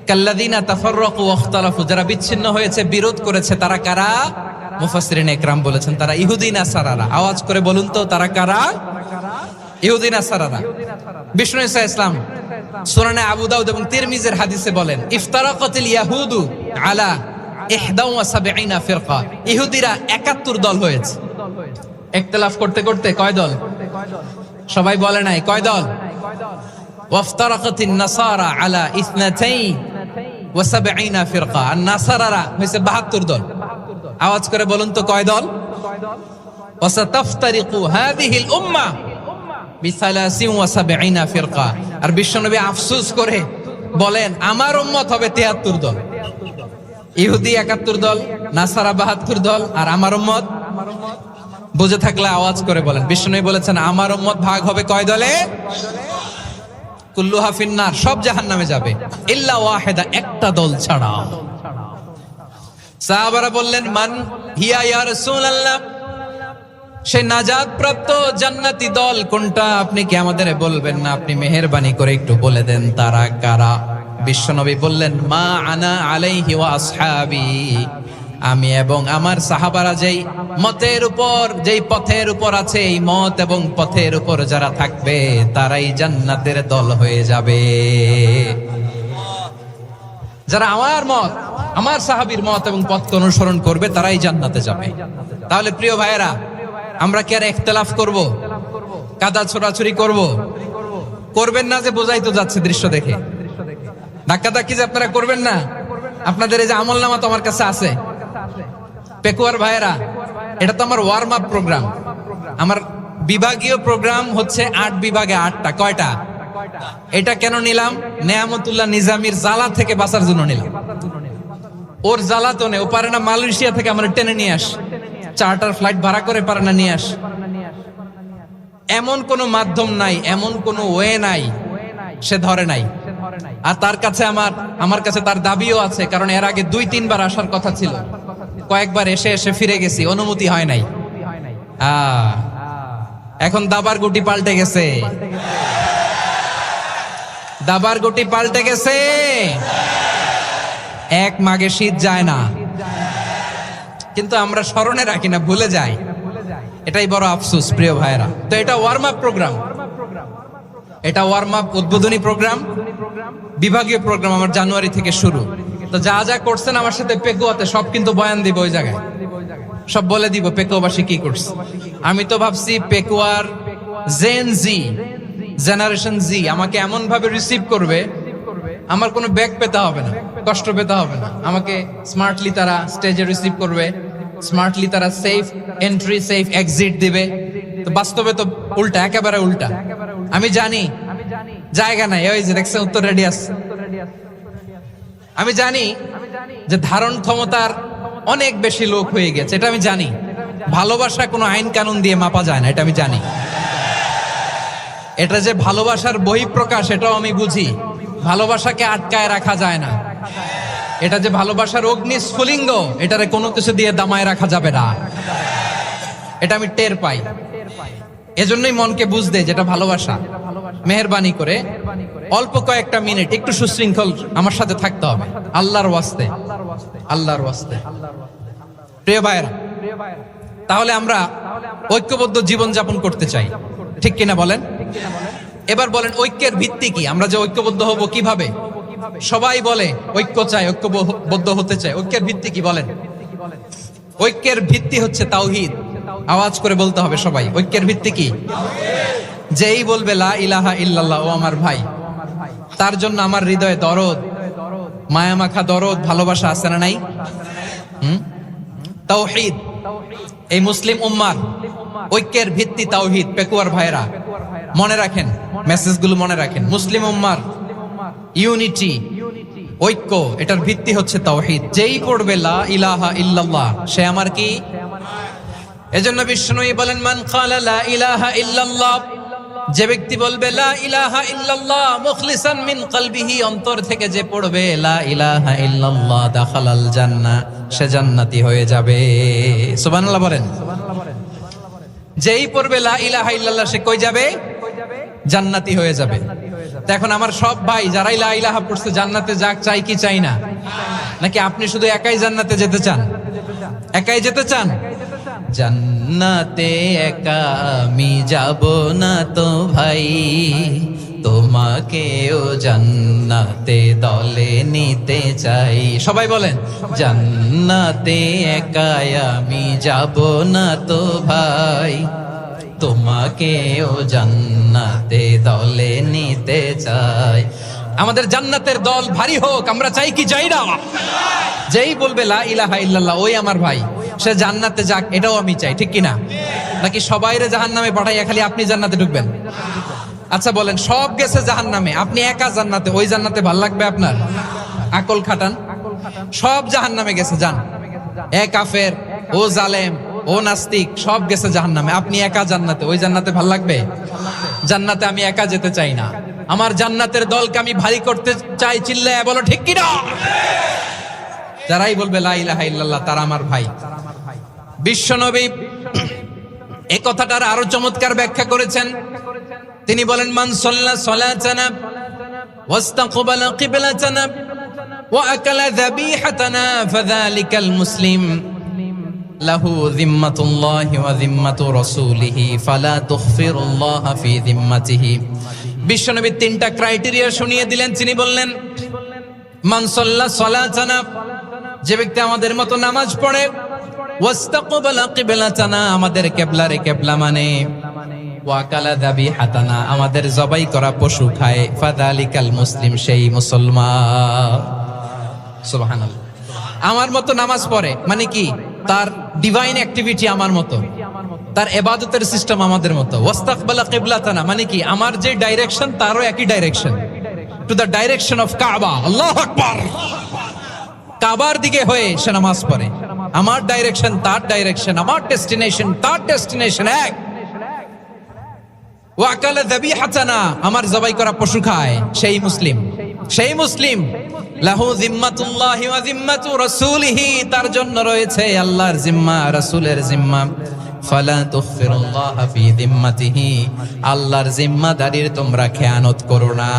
কাল্লাযীনা তাফাররাকু ওয়াখতালাফু, যারা বিচ্ছিন্ন হয়েছে, বিরোধ করেছে, তারা কারা? মুফাসসিরিন ইকরাম বলেছেন তারা ইহুদি নাসারারা। আওয়াজ করে বলুন তো, তারা কারা? ইহুদি নাসারারা। বিষ্ণু ঈসা ইসলাম সুনানে আবু দাউদ এবং তিরমিজির হাদিসে বলেন, ইফতারাকাতিল ইয়াহুদু আলা 71 ফিরকা। ইহুদিরা 71 দল হয়েছে। ইখতিলাফ করতে করতে কয় দল? সবাই বলে নাই, কয় দল? ওয়াফতারাকাতিন নাসারা আলা 72 ফিরকা। আর নাসারারা হয়েছে 72 দল। আওয়াজ করে বলুন তো, কয় দল? ওয়াসাতাফতারিকু হাযিহিল উম্মাহ বি73 ফিরকা। আর বিশ্বনবী আফসোস করে বলেন, আমার উম্মত হবে 73 দল। ইহুদি 71 দল, নাসারা 72 দল, আর আমার উম্মত বুঝে থাকলে আওয়াজ করে বলেন। বিষ্ণু বলেছেন আমার উম্মত ভাগ হবে কয় দলে? কুল্লুহা ফিন্নার, সব জাহান্নামে যাবে, ইল্লা ওয়াহিদা, একটা দল ছাড়া। সাহাবারা বললেন মান হিয়া ইয়া রাসূলুল্লাহ, সেই নাজাত প্রাপ্ত জান্নাতি দল কোনটা? আপনি কি আমাদের বলবেন না? আপনি মেহেরবানি করে একটু বলে দেন তারা কারা? বিশ্বনবী বললেন মা আনা আলাইহি ওয়া আসহাবি, আমি এবং আমার সাহাবারা যেই মতের উপর, যেই পথের উপর আছে, এই মত এবং পথের উপর যারা থাকবে তারাই জান্নাতের দল হয়ে যাবে। যারা আমার মত, আমার সাহাবীর মত এবং পথকে অনুসরণ করবে তারাই জান্নাতে যাবে। তাহলে প্রিয় ভাইয়েরা, আমরা কি আর ইখতিলাফ করব, কাদা ছোড়াছুরি করব? করবেন না যে বোঝাই তো যাচ্ছে দৃশ্য দেখে। ধাক্কাধাক্কি যে আপনারা করবেন না। আপনাদের এই যে আমলনামা তো আমার কাছে আছে। পেকুয়ার ভাইয়েরা, এটা তো আমার ওয়ার্ম আপ প্রোগ্রাম। আমার বিভাগীয় প্রোগ্রাম হচ্ছে 8 বিভাগে 8টা। কয়টা? এটা কেন নিলাম? নেয়ামতুল্লাহ নিজামীর জ্বালা থেকে বাঁচার জন্য নিলাম। ওর জ্বালাতনে ও পারে না মালয়েশিয়া থেকে আমরা টেনে নিয়ে আস, চার্টার ফ্লাইট ভাড়া করে পারে না নিয়ে আস। এমন কোন মাধ্যম নাই, এমন কোন ওয়ে নাই, সে ধরে নাই। আর তার কাছে আমার কাছে তার দাবিও আছে, কারণ এর আগে 2-3 বার আসার কথা ছিল। কয়েকবার এসে এসে ফিরে গেছি, অনুমতি হয় নাই। এখন দাবার গুটি পাল্টে গেছে, দাবার গুটি পাল্টে গেছে। এক মাঘে শীত যায় না, কিন্তু আমরা স্মরণে রাখি না, ভুলে যাই। এটাই বড় আফসোস প্রিয় ভাইরা। তো এটা ওয়ার্ম আপ প্রোগ্রাম, এটা ওয়ার্ম আপ উদ্বোধনী প্রোগ্রাম, বিভাগীয় প্রোগ্রাম আমার জানুয়ারি থেকে শুরু। তো যা যা করছেন আমার সাথে পেকুয়াতে সব কিন্তু বয়ান দিব, ওই জায়গায় সব বলে দিব পেকুয়াবাসী কি করছে। আমি তো ভাবছি পেকুয়ার জেনারেশন জি আমাকে এমন ভাবে রিসিভ করবে, আমার কোনো ব্যাক পেতে হবে না, কষ্ট পেতে হবে না। আমাকে স্মার্টলি তারা স্টেজে রিসিভ করবে, স্মার্টলি তারা সেফ এন্ট্রি সেফ এক্সিট দিবে। তো বাস্তবে তো উল্টা, একেবারে উল্টা। আমি জানি জায়গা নাই, ওই যে দেখছেন উত্তর রেডিয়াস। আমি জানি যে ধারণ ক্ষমতার অনেক বেশি লোক হয়ে গেছে, এটা আমি জানি। ভালোবাসা কোনো আইন কানুন দিয়ে মাপা যায় না, এটা আমি জানি। এটা যে ভালোবাসার বহিঃপ্রকাশ, এটাও আমি বুঝি। ভালোবাসাকে আটকায় রাখা যায় না। এটা যে ভালোবাসার অগ্নি স্ফুলিঙ্গ, এটারে কোনো কিছু দিয়ে দামায় রাখা যাবে না, এটা আমি টের পাই। এজন্যই মনকে বুঝতে যেটা ভালোবাসা। মেহেরবানি করে অল্প কয়েকটা মিনিট একটু সুশৃঙ্খল আমার সাথে থাকতে হবে, আল্লাহর ওয়াস্তে, আল্লাহর ওয়াস্তে। প্রিয় ভাইরা, তাহলে আমরা ঐক্যবদ্ধ জীবন যাপন করতে চাই, ঠিক কিনা বলেন? এবার বলেন ঐক্যের ভিত্তি কি? আমরা যে ঐক্যবদ্ধ হব কিভাবে? সবাই বলে ঐক্য চাই, ঐক্যবদ্ধ হতে চাই। ঐক্যের ভিত্তি কি বলেন? ঐক্যের ভিত্তি হচ্ছে তাওহীদ। আওয়াজ করে বলতে হবে সবাই, ঐক্যের ভিত্তি কি? যেই বলবে লা ইলাহা ইল্লাল্লাহ, ও আমার ভাই, তার জন্য আমার হৃদয়ে দরদ, মায়ামাখা দরদ, ভালোবাসা আছে না নাই? তাওহীদ। এই মুসলিম উম্মার ঐক্যের ভিত্তি তাওহীদ। পেকুয়ার ভাইরা মনে রাখেন, মেসেজগুলো মনে রাখেন। মুসলিম উম্মার ইউনিটি, ঐক্য, এটার ভিত্তি হচ্ছে তাওহীদ। যেই পড়বে লা ইলাহা ইল্লাল্লাহ, সে আমার কি? এজন্য বিষ্ণুই বলেন মান ক্বালা লা ইলাহা ইল্লাল্লাহ, যে ব্যক্তি বলবে লা ইলাহা ইল্লাল্লাহ মুখলিসান মিন কলবিহি, অন্তর থেকে যে পড়বে লা ইলাহা ইল্লাল্লাহ, দাখালাল জান্নাহ, সে জান্নাতি হয়ে যাবে। সুবহানাল্লাহ বলেন। যেই পড়বে লা ইলাহা ইল্লাল্লাহ, সে কই যাবে? জান্নাতি হয়ে যাবে। তো এখন আমার সব ভাই যারাই লা ইলাহা পড়ছে জান্নাতে যাক, চাই কি চাই না? নাকি আপনি শুধু একাই জান্নাতে যেতে চান? একাই যেতে চান? জান্নাতে একা আমি যাব না তো ভাই, তোমাকেও জান্নাতে দলে নিতে চাই। সবাই বলেন জান্নাতে একা আমি যাব না তো ভাই, তোমাকেও জান্নাতে দলে নিতে চাই। আমাদের জান্নাতের দল ভারী হোক, আমরা চাই কি চাই না? যেই বলবে লা ইলাহা ইল্লাল্লাহ, ওই আমার ভাই, সে জান্নাতে যাক, এটাও আমি চাই, ঠিক কিনা? নাকি সবাইরে জাহান্নামে পাঠাইয়া খালি আপনি জান্নাতে ঢুকবেন? আচ্ছা বলেন, সব গেছে জাহান্নামে, আপনি একা জান্নাতে, ওই জান্নাতে ভাল লাগবে আপনার? আকল খাটান। সব জাহান্নামে গেছে, যান। এ কাফের, ও জালেম, ও নাস্তিক সব গেছে জাহান্নামে, আপনি একা জান্নাতে। ওই জান্নাতে ভাল লাগবে? জান্নাতে আমি একা যেতে চাই না, আমার জান্নাতের দলকে আমি ভারী করতে চাই। চিল্লায় বলো ঠিক কি না? যারাই বলবে লা ইলাহা ইল্লাল্লাহ তারা আমার ভাই। বিশ্বনবী এই কথাটার আরো চমৎকার ব্যাখ্যা করেছেন। তিনি বলেন, মান সাল্লা সালাতানা ওয়াস্তাকবালা কিবলাতানা ওয়া আকালা যাবিহাতানা ফাযালিকাল মুসলিম লাহু যিম্মাতুল্লাহি ওয়া যিম্মাতু রাসূলিহি ফালা তুগফিরুল্লাহা ফি যিম্মাতিহি। বিশ্বনবী তিনটা ক্রাইটেরিয়া শুনিয়ে দিলেন। তিনি বললেন, মান সাল্লা সালাতানা, যে ব্যক্তি আমাদের মতো নামাজ পড়ে, ওয়াস্তাকবালা কিবলাতানা, আমাদের কিবলারে কিবলা মানে, ওয়া আকালা যাবিহাতানা, আমাদের জবাই করা পশু খায়, ফাযালিকাল মুসলিম, সেই মুসলমান। সুবহানাল্লাহ। আমার মতো নামাজ পড়ে মানে কি? তার ডিভাইন অ্যাক্টিভিটি আমার মতো, তার ইবাদতের সিস্টেম আমাদের মতো। ওয়াস্তাকবালা কিবলাতানা মানে কি? আমার যে ডাইরেকশন তারও একই direction, to the direction of কাবা। আল্লাহু আকবার। কাবার দিকে হয়ে সে নামাজ পড়ে। আমার ডাইরেকশন তার ডাইরেকশন, আমার ডেস্টিনেশন তার ডেস্টিনেশন এক। ওয়া আকালা যাবিহাতানা, আমার জবাই করা পশু খায়, সেই মুসলিম, সেই মুসলিম। লাহু যিম্মাতুল্লাহি ওয়া যিম্মাতু রাসূলিহি, তার জন্য রয়েছে আল্লাহর জিম্মা, রাসূলের জিম্মা। ফালা তুগফিরুল্লাহা ফি যিম্মাতিহি, আল্লাহর জিম্মাদারির তোমরা খেয়ানত করো না।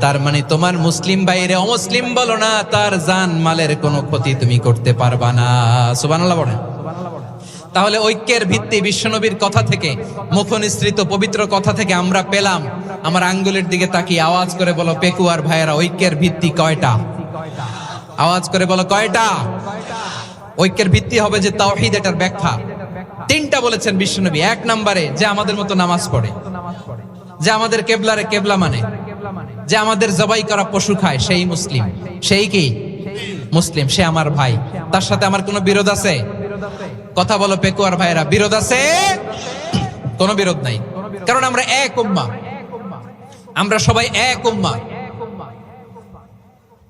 তার মানে তোমার মুসলিম বাইরে অমুসলিম বলো না, তার জান মালের কোনো ক্ষতি তুমি করতে পারবা না। সুবহানাল্লাহ বলেন। তাহলে ঐক্যের ভিত্তি বিশ্বনবীর কথা থেকে, মুখনিসৃত পবিত্র কথা থেকে আমরা পেলাম। আমার আঙ্গুলের দিকে তাকিয়ে আওয়াজ করে বলো পেকুয়ার ভাইয়েরা, ঐক্যের ভিত্তি কয়টা? আওয়াজ করে বলো কয়টা? ঐক্যের ভিত্তি হবে যে তাওহীদ, এটার ব্যাখ্যা তিনটা বলেছেন বিশ্বনবী। এক নম্বরে, যে আমাদের মতো নামাজ পড়ে, যে আমাদের কেবলারে কেবলা মানে, যে আমাদের জবাই করা পশু খায়, সেই মুসলিম। সেই কি মুসলিম? সে আমার ভাই। তার সাথে আমার কোনো বিরোধ আছে? কথা বলো পেকুয়ার ভাইরা, বিরোধ আছে? কোনো বিরোধ নাই, কারণ আমরা এক উম্মাহ, আমরা সবাই এক উম্মাহ।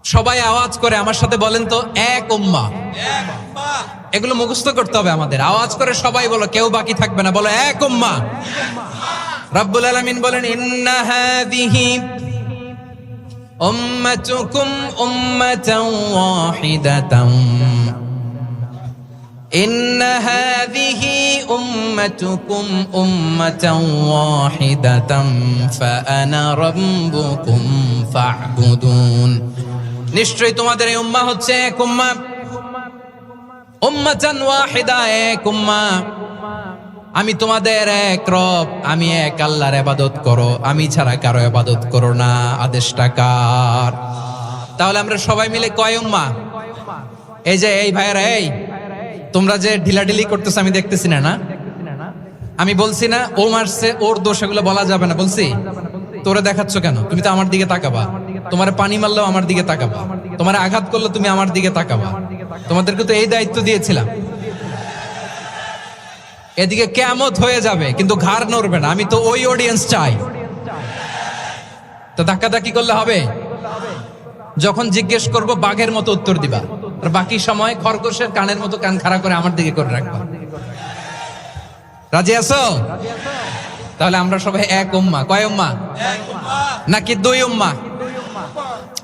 সবাই আওয়াজ করে আমার সাথে বলেন তো, এক উম্মাহ। এগুলো মুখস্থ করতে হবে আমাদের। আওয়াজ করে সবাই বলো, কেউ বাকি থাকবে না, বলো এক উম্মাহ। রব্বুল আলামিন বলেন, ইন্না হাযিহি উম্মাতুকুম উম্মাতান ওয়াহিদাতান, ইন্না হাযিহি উম্মাতুকুম উম্মাতান ওয়াহিদাতান ফাআনা রাব্বুকুম ফা'বুদুন। নিশ্চয়ই তোমাদের এই উম্মাহ হচ্ছে এক উম্মাহ, উম্মাতান ওয়াহিদা, এক উম্মাহ। আমি তোমাদের এক রব, আমি এক আল্লাহর ইবাদত করো, আমি ছাড়া কারো ইবাদত করো না। আদেশটা কার? তাহলে আমরা সবাই মিলে কয় উম্মাহ? এই যে এই ভাইয়েরা, এই তোমরা যে ঢিলাঢিলি করতেছ আমি দেখতেছি না, না আমি বলছি না ও মারছে, ওর দোষ, এগুলো বলা যাবে না। বলছি তোরে দেখাচ্ছ কেন? তুমি তো আমার দিকে তাকাবা। তোমার পানি মারলেও আমার দিকে তাকাবা, তোমার আঘাত করলে তুমি আমার দিকে তাকাবা। তোমাদেরকে তো এই দায়িত্ব দিয়েছিলাম। এদিকে কিয়ামত হয়ে যাবে কিন্তু ঘাড় নড়বে না, আমি তো ওই অডিয়েন্স চাই। তো ধাক্কাধাক্কি করলে হবে? যখন জিজ্ঞেস করব বাঘের মতো উত্তর দিবা, আর বাকি সময় খরগোশের কানের মতো কান খাড়া করে আমার দিকে করে রাখবা। রাজি আছো? তাহলে আমরা সবাই এক উম্মাহ। কয় উম্মাহ? নাকি দুই উম্মাহ?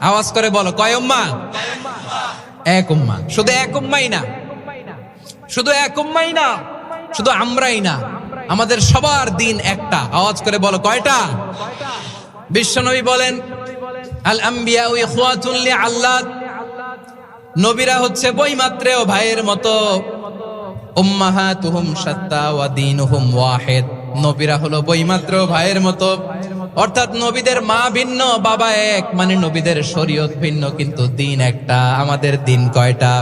আওয়াজ করে বলো, কয় উম্মাহ? এক উম্মাহ। শুধু এক উম্মাই না, শুধু এক উম্মাই না, শুধু আমরাই না, আমাদের সবার দিন একটা। আওয়াজ করে বলো কয়টা? বিশ্বনবী বলেন, আল আম্বিয়া ইখওয়াতুন লিআল্লাত, নবীরা হচ্ছে বৈমাত্রেয় ভাইয়ের মতো। উম্মাহাতুহুম শাত্তা ওয়া দীনুহুম ওয়াহিদ, নবীরা হলো বৈমাত্রেয় ভাইয়ের মতো। অর্থাৎ নবীদের মা ভিন্ন, বাবা এক, মানে নবীদের শরীয়ত ভিন্ন কিন্তু দিন একটা। আমাদের দিন কয়টা?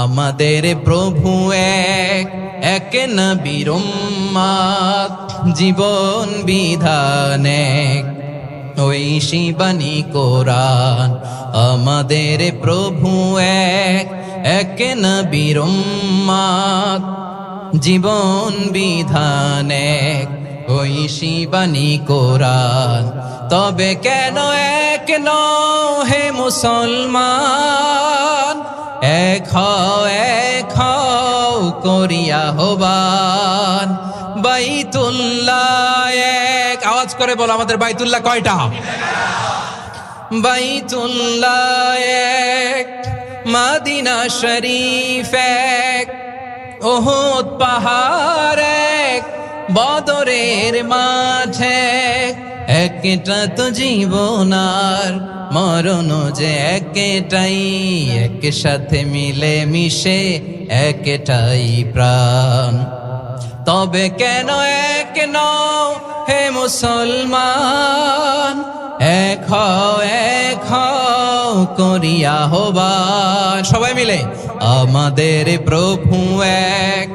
আমাদের প্রভু এক, এক নবীর উম্মত, জীবন বিধান এক, ওই শিবানী কোরআন। আমাদের প্রভু এক, এক নবীর উম্মত, জীবন বিধান এক, ওই শিবানী কোরআন। তবে কেন এক নও হে মুসলমান, এক হও করিয়া হবান বাইতুল্লাহ এক। আওয়াজ করে বলো আমাদের বাইতুল্লাহ কয়টা? বাইতুল্লাহ এক, মদিনা শরীফ এক, উহুদ পাহাড় এক, বদরের মাঠে একটা তো জীবন আর মরণ যে একটাই, একসাথে মিলে মিশে একটাই প্রাণ। তবে কেন এক নও হে মুসলমান, এক হও করিয়া হবান। সবাই মিলে আমাদের প্রভু এক,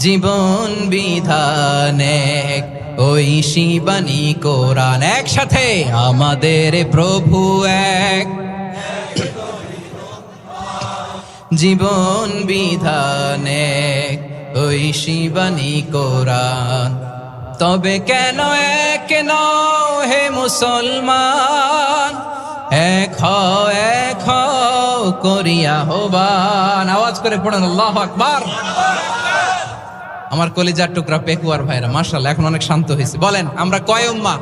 জীবন বিধান এক, ওই শিবানী কোরআন। একসাথে আমাদের প্রভু এক, জীবন বিধান এক, ওই শিবানী কোরআন। তবে কেন এক নও হে মুসলমান, এক হও করিয়া হবান। আওয়াজ করে পড়েন আল্লাহু আকবার। আমার কলিজার টুকরা পেকুয়ার ভাইরা মাশাআল্লাহ এখন অনেক শান্ত হয়েছে। বলেন আমরা কয় উম্মাহ?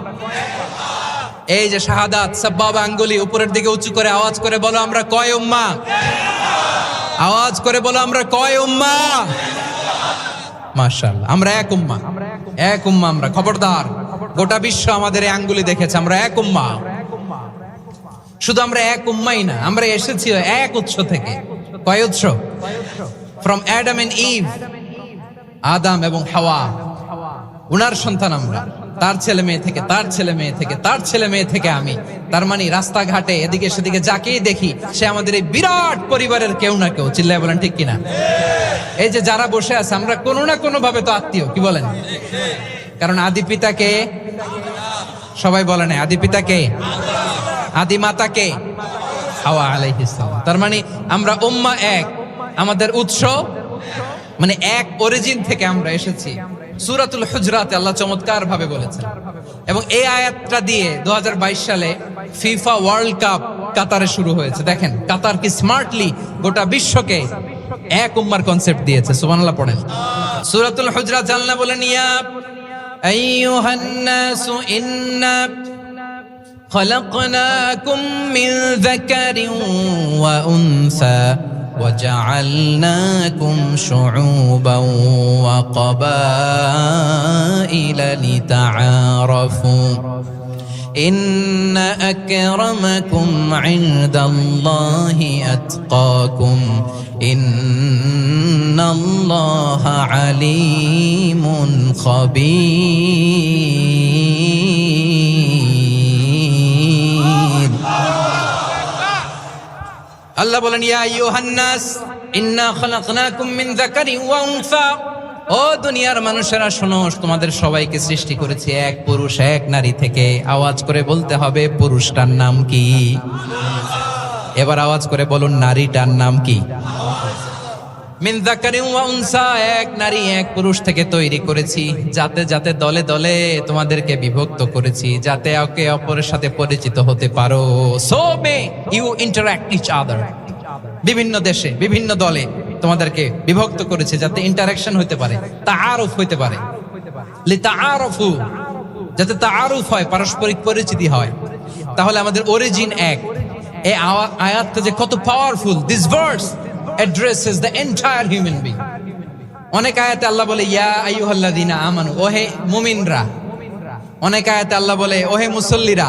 এই যে শাহাদাত সাব্বাবা আঙ্গুলি উপরের দিকে উঁচু করে আওয়াজ করে বলো আমরা কয় উম্মাহ? আওয়াজ করে বলো আমরা কয় উম্মাহ? মাশাআল্লাহ আমরা এক উম্মাহ, এক উম্মাহ আমরা। খবরদার, গোটা বিশ্ব আমাদের এই আঙ্গুলি দেখেছে আমরা এক উম্মাহ। শুধু আমরা এক উম্মাই না, আমরা এসেছি এক উৎস থেকে। কয় উৎস? ফ্রম অ্যাডাম এন্ড ইভ, আদম এবং হাওয়া, উনার সন্তান আমরা। তার ছেলে মেয়ে থেকে, তার ছেলে মেয়ে থেকে, তার ছেলে মেয়ে থেকে আমি। তার মানে রাস্তাঘাটে এদিকে সেদিকে যাকেই দেখি সে আমাদের এই বিরাট পরিবারের কেউ না কেউ। চিল্লায় বলেন ঠিক কিনা? এই যে যারা বসে আছে আমরা কোনো না কোনো ভাবে তো আত্মীয়। কি বলেন? কারণ আদি পিতাকে সবাই বলে না, আদি পিতাকে, আদি মাতাকে হাওয়া আলাইহিস সালাম। তার মানে আমরা উম্মাহ এক, আমাদের উৎস মানে এক অরিজিন থেকে আমরা এসেছি। সূরাতুল হুজরাতে আল্লাহ চমৎকার ভাবে বলেছেন। এবং এই আয়াতটা দিয়ে 2022 সালে ফিফা ওয়ার্ল্ড কাপ কাতারে শুরু হয়েছে। দেখেন কাতার কি স্মার্টলি গোটা বিশ্বকে এক উম্মার কনসেপ্ট দিয়েছে। সুবহানাল্লাহ পড়েন। সূরাতুল হুজরাত আল্লাহ বলেন ইয়া আইয়ুহান নাসু ইন্না খলাকনাকুম মিন যাকারিন ওয়া উনসা وجعلناكم شعوبا وقبائل لتعارفوا إن أكرمكم عند الله أتقاكم إن الله عليم خبير। আল্লাহ বলেন ইয়া আইয়ুহান নাস ইন্না খলাকনাকুম মিন যাকারিন ওয়া উনসা। ও দুনিয়ার মানুষেরা শোনো, তোমাদের সবাইকে সৃষ্টি করেছি এক পুরুষ এক নারী থেকে। আওয়াজ করে বলতে হবে পুরুষটার নাম কি? এবার আওয়াজ করে বলুন নারীটার নাম কি? মিন যাকারিন ওয়া উনসা, এক নারী এক পুরুষ থেকে তৈরি করেছি। যাতে যাতে দলে দলে তোমাদেরকে বিভক্ত করেছি, যাতে একে অপরের সাথে পরিচিত হতে পারো। So may you interact each other. বিভিন্ন দেশে বিভিন্ন দলে তোমাদেরকে বিভক্ত করেছে যাতে ইন্টারঅ্যাকশন হতে পারে, তাআরুফ হতে পারে। লিতাআরফু, যাতে তাআরুফ হয়, পারস্পরিক পরিচিতি হয়। তাহলে আমাদের অরিজিন এক। এই আয়াতটা যে কত powerful. This verse addresses the entire human being. অনেক আয়াতে আল্লাহ বলে ইয়া আইয়ুহাল্লাযীনা আমানু, ওহে মুমিনরা। অনেক আয়াতে আল্লাহ বলে ওহে মুসল্লিরা,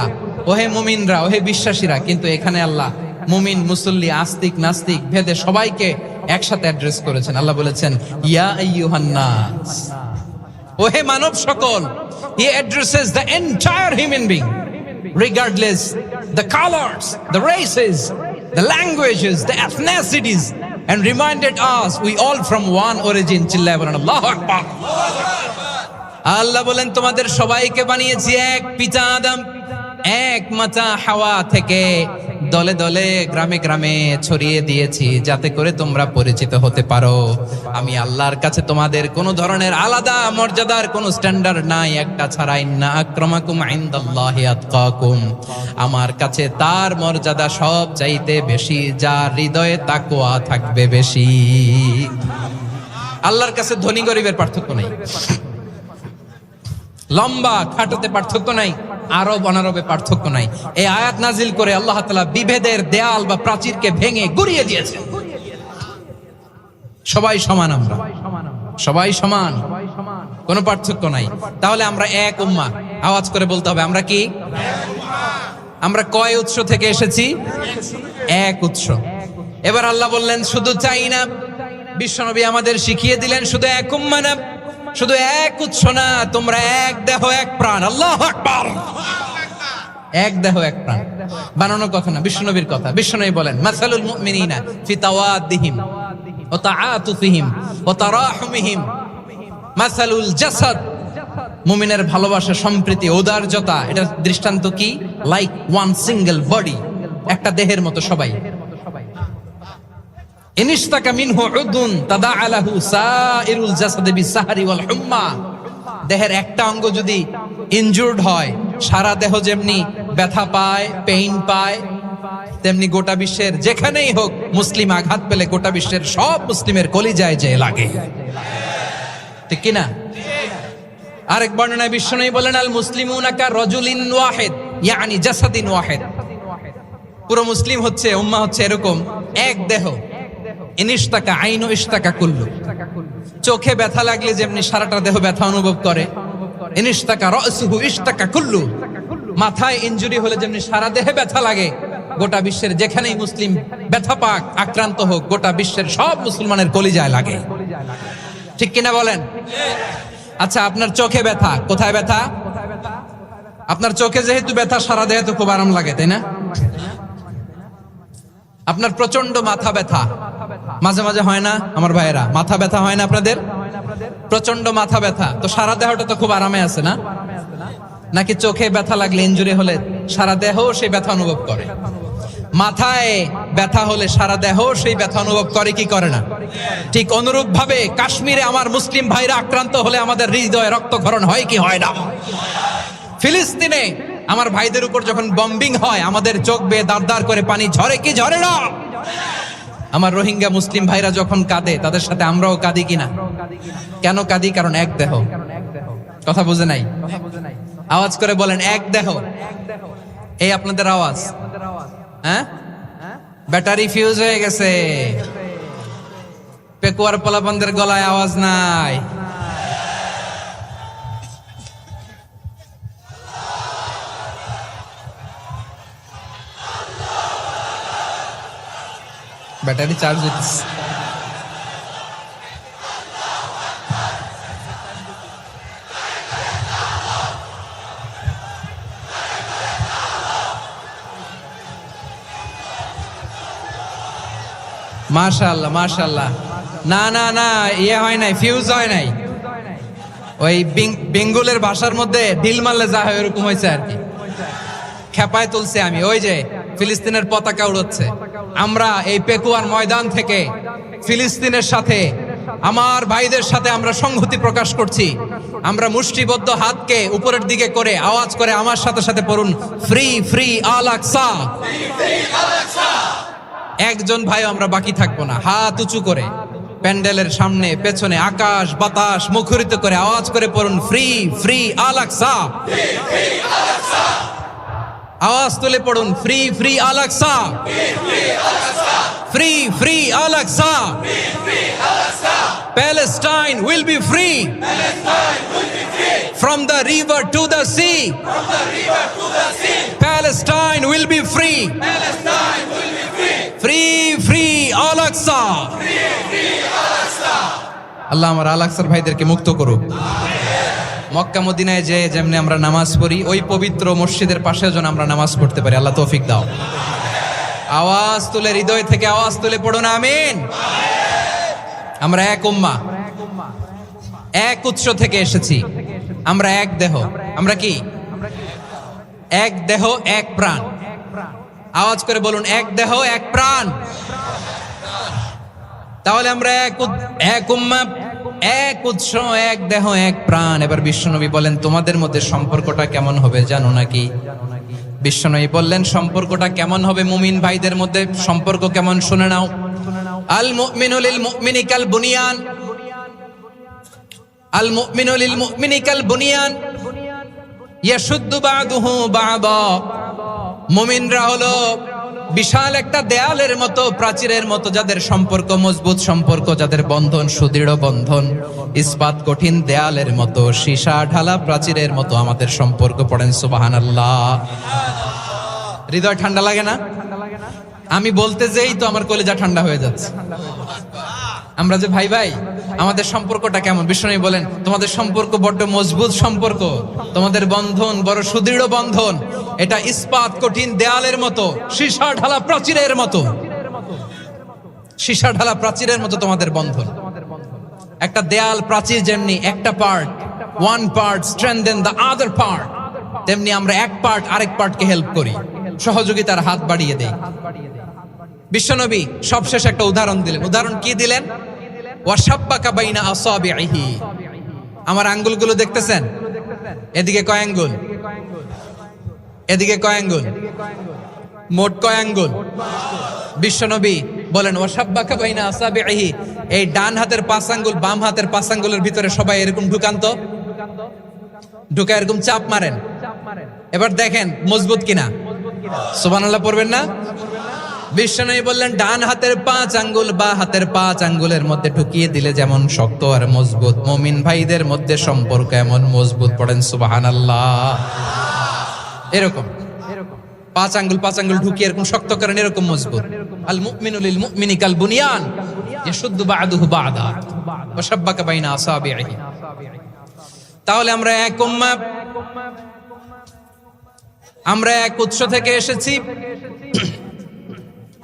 ওহে মুমিনরা, ওহে বিশ্বাসীরা। কিন্তু এখানে আল্লাহ মুমিন মুসল্লি আস্তিক নাস্তিক ভেদে সবাইকে একসাথে অ্যাড্রেস করেছেন। আল্লাহ বলেছেন ইয়া আইয়ুহান নাস, ওহে মানব সকল। He addresses the entire human being regardless the colors, the races, the languages, the ethnicities, and reminded us we all from one origin. চিল্লায় বলেন আল্লাহু আকবার। আল্লাহ বলেন তোমাদের সবাইকে বানিয়েছি এক পিতা আদম, এক মাচা হাওয়া থেকে দলে দলে গ্রামে গ্রামে ছড়িয়ে দিয়েছি যাতে করে তোমরা পরিচিত হতে পারো। আমি আল্লাহর কাছে তোমাদের কোনো ধরনের আলাদা মর্যাদার কোনো স্ট্যান্ডার্ড নাই একটা ছাড়া। ইন্না আক্রামাকুম ইনদাল্লাহি আতকাকুম, আমার কাছে তার মর্যাদা সব চাইতে বেশি যার হৃদয়ে তাকওয়া থাকবে বেশি। আল্লাহর কাছে ধনী গরিবের পার্থক্য নাই, লম্বা খাটোতে পার্থক্য নাই, আরব অনারবে পার্থক্য নাই। এই আয়াত নাজিল করে আল্লাহ তাআলা বিভেদের দেয়াল বা প্রাচীরকে ভেঙে গুড়িয়ে দিয়েছে। সবাই সমান, আমরা সবাই সমান, কোনো পার্থক্য নাই। তাহলে আমরা এক উম্মাহ, আওয়াজ করে বলতে হবে আমরা কি? আমরা কয় উৎস থেকে এসেছি? এক উৎস। এবার আল্লাহ বললেন শুধু চাই না, বিশ্বনবী আমাদের শিখিয়ে দিলেন শুধু এক উম্মাহ না, শুধু এক উৎস না, তোমরা এক দেহ এক প্রাণ। আল্লাহু আকবার। এক দেহ এক প্রাণ বানানোর কথা না, বিশ্বনবীর কথা। বিশ্বনবী বলেন মাসালুল মুমিনিনা ফি তাওয়াদ্দিহিম ওয়া তাআতুফিহিম ওয়া তারাহুমিহিম মাসালুল জাসাদ। মুমিনের ভালোবাসা, সম্প্রীতি, ঔদার্যতা, এটা দৃষ্টান্ত কি? লাইক ওয়ান সিঙ্গেল বডি, একটা দেহের মতো সবাই। ইনিশতাকা মিনহু উদুন তাদাআ লাহু সাইরুল জাসাদি বিসাহরি ওয়াল হুম্মা। দেহের একটা অঙ্গ যদি ইনজুরড হয়, সারা দেহ যেমনি ব্যথা পায়, পেইন পায়, তেমনি গোটা বিশ্বের যেখানেই হোক মুসলিম আঘাত পেলে গোটা বিশ্বের সব মুসলিমের কলিজায় যে লাগে, ঠিক কি না? আরেক বর্ণনায় বিশ্বনবী বলেন আল মুসলিমুনা কা রাজুলিন ওয়াহিদ ইয়ানি জাসাদিন ওয়াহিদ। পুরো মুসলিম হচ্ছে, উম্মাহ হচ্ছে এরকম এক দেহ। ইনিশতাকা আইনু ইশতাকা কুল্লু। চোখে ব্যথা লাগলে যেমনি সারাটা দেহ ব্যথা অনুভব করে, ইনিশতাকা রাসুহু ইশতাকা কুল্লু। মাথায় ইনজুরি হলে যেমনি সারা দেহে ব্যথা লাগে, গোটা বিশ্বের যেখানেই মুসলিম ব্যথা পাক, আক্রান্ত হোক, গোটা বিশ্বের সব মুসলমানের কলিজায় লাগে, ঠিক কিনা বলেন? আচ্ছা, আপনার চোখে ব্যথা, কোথায় ব্যথা? আপনার চোখে যেহেতু ব্যথা, সারা দেহে তো খুব আরাম লাগে, তাই না? আপনার প্রচন্ড মাথা ব্যথা মাঝে মাঝে হয় না আমার ভাইয়েরা? মাথা ব্যথা হয় না আপনাদের? প্রচন্ড মাথা ব্যথা, তো সারা দেহটা তো খুব আরামে আছে না? নাকি চোখে ব্যথা লাগলে, ইনজুরি হলে সারা দেহ সেই ব্যথা অনুভব করে? মাথায় ব্যথা হলে সারা দেহ সেই ব্যথা অনুভব করে কি করে না? ঠিক অনুরূপ ভাবে কাশ্মীরে আমার মুসলিম ভাইরা আক্রান্ত হলে আমাদের হৃদয়ে রক্তক্ষরণ হয় কি হয় না? ফিলিস্তিনে আমার ভাইদের উপর যখন বম্বিং হয়, আমাদের চোখ বেয়ে দাঁড় দাঁড় করে পানি ঝরে কি ঝরে না? আমার রোহিঙ্গা মুসলিম ভাইরা যখন কাঁদে, তাদের সাথে আমরাও কাঁদি কিনা? কেন কাঁদি? কারণ এক দেহ। কথা বুঝে নাই? আওয়াজ করে বলেন এক দেহ। এই আপনাদের আওয়াজ, হ্যাঁ? ব্যাটারি ফিউজ হয়ে গেছে, পেকুয়ার পোলাপানদের গলায় আওয়াজ নাই। ব্যাটারি চার্জ হচ্ছে। মাশাআল্লাহ মাশাআল্লাহ। না না না, ইয়ে হয় নাই, ফিউজ হয় নাই। ওই বেঙ্গলের ভাষার মধ্যে ঢিল মারলে যা হয় এরকম হয়েছে আর কি। খেপায় তুলছে আমি, ওই যে ফিলিস্তিনের পতাকা উড়াচ্ছে। আমরা এই পেকুয়ার ময়দান থেকে ফিলিস্তিনের সাথে, আমার ভাইদের সাথে আমরা সংহতি প্রকাশ করছি। আমরা মুষ্টিবদ্ধ হাতকে উপরের দিকে করে আওয়াজ করে আমার সাথে সাথে পড়ুন, ফ্রি ফ্রি আল আকসা। একজন ভাই আমরা বাকি থাকবো না। হাত উঁচু করে প্যান্ডেলের সামনে পেছনে আকাশ বাতাস মুখরিত করে আওয়াজ করে পড়ুন, ফ্রি ফ্রি আল আকসা। আওয়াজ তুলে পড়ুন, free free Al Aqsa, free free Al Aqsa. Palestine will be free from the river to the sea. Palestine will be free. Free free Al Aqsa. আল্লাহ আমার আল আকসার ভাইদেরকে মুক্ত করুক। মক্কা মদিনায় যে যেমনি আমরা নামাজ পড়ি, ওই পবিত্র মসজিদের পাশে যেন আমরা নামাজ পড়তে পারি। আল্লাহ তৌফিক দাও। আওয়াজ তুলে, হৃদয় থেকে আওয়াজ তুলে পড়ুন আমিন। আমরা এক উম্মাহ, এক উৎস থেকে এসেছি। আমরা এক দেহ। আমরা কি এক দেহ এক প্রাণ। আওয়াজ করে বলুন, এক দেহ এক প্রাণ। তাহলে আমরা এক উম্মাহ, এক উৎস, এক দেহ এক প্রাণ। এবার বিশ্বনবী বলেন, তোমাদের মধ্যে সম্পর্কটা কেমন হবে জানো নাকি? বিশ্বনবী বললেন, সম্পর্কটা কেমন হবে মুমিন ভাইদের মধ্যে? সম্পর্ক কেমন শুনে নাও। আল মুমিনু লিল মুমিনি কাল বুনিয়ান, আল মুমিনু লিল মুমিনি কাল বুনিয়ান ইয়াশুদ্দু বা'দুহু বা'দা। মুমিনরা হলো বিশাল একটা দেয়ালের মতো, প্রাচীরের মতো, যাদের সম্পর্ক মজবুত সম্পর্ক, যাদের বন্ধন সুদৃঢ় বন্ধন, ইস্পাত কঠিন দেয়ালের মতো, সীসা ঢালা প্রাচীরের মতো আমাদের সম্পর্ক। পড়েন সুবহানাল্লাহ। হৃদয় ঠান্ডা লাগে না? আমি বলতে যেই তো আমার কলিজা ঠান্ডা হয়ে যাচ্ছে। আমরা যে ভাই ভাই, আমাদের সম্পর্কটা কেমন? বিশ্বনবী বলেন, তোমাদের সম্পর্ক বড্ড মজবুত সম্পর্ক, তোমাদের বন্ধন বড় সুদৃঢ় বন্ধন, এটা ইস্পাত কঠিন দেয়ালের মতো, সীসা ঢালা প্রাচীরের মতো, সীসা ঢালা প্রাচীরের মতো তোমাদের বন্ধন। একটা দেয়াল প্রাচীর যেমনি একটা part, one part strengthen the other part, তেমনি আমরা এক পার্ট আরেক পার্টকে হেল্প করি, সহযোগিতার হাত বাড়িয়ে দেই। বিশ্বনবী সবশেষ একটা উদাহরণ দিলেন। উদাহরণ কি দিলেন? ওয়াশাব্বাকা বাইনা আসাবিহি। আমার আঙ্গুলগুলো দেখতেছেন? এদিকে কয় আঙ্গুল? এদিকে কয় আঙ্গুল? মোট কয় আঙ্গুল? বিশ্বনবী বলেন, ওয়াশাব্বাকা বাইনা আসাবিহি। এই ডান হাতের 5 আঙ্গুল বাম হাতের 5 আঙ্গুলের ভিতরে সবাই এরকম ঢুকান তো, ঢুকা এরকম চাপ মারেন। এবার দেখেন মজবুত কিনা। সুবহানাল্লাহ পড়বেন না? বিশ্বনবী বললেন, ডান হাতের 5 আঙ্গুল বা হাতের 5 আঙ্গুলের মধ্যে ঢুকিয়ে দিলে যেমন শক্ত আর মজবুত, মুমিন ভাইদের মধ্যে সম্পর্ক এমন মজবুত। পড়েন সুবহানাল্লাহ। এরকম 5 আঙ্গুল ঢুকিয়ে এরকম শক্ত করেন, এরকম মজবুত। আল মুমিনু লিল মুমিনি কাল বুনিয়ান ইয়াশুদ্দু বা'দুহু বা'দা ওয়া শাব্বাকা বাইনা আসাবিহি। তাহলে আমরা এক উম্মাহ, আমরা এক উৎস থেকে এসেছি,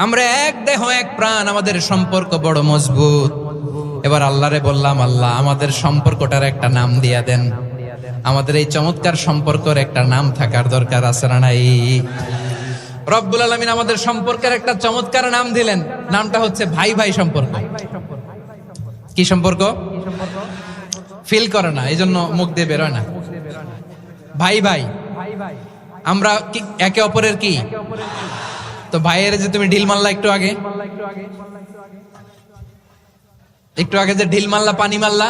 আমরা এক দেহ এক প্রাণ, আমাদের সম্পর্ক বড় মজবুত। এবার আল্লাহরে বললাম, আল্লাহ আমাদের সম্পর্কটার একটা নাম দিয়া দেন। আমাদের এই চমৎকার সম্পর্কের একটা নাম থাকার দরকার আছে না নাই? রব্বুল আলামিন আমাদের সম্পর্কের একটা চমৎকার নাম দিলেন। নামটা হচ্ছে ভাই ভাই সম্পর্ক। কি সম্পর্ক? ফিল করে না, এই জন্য মুখ দিয়ে বেরোয় না। ভাই ভাই, আমরা একে অপরের কি? তো ভাইয়ের যে তুমি ঢিল মারলা একটু আগে, একটু আগে যে ঢিল মারলা, পানি মারলা,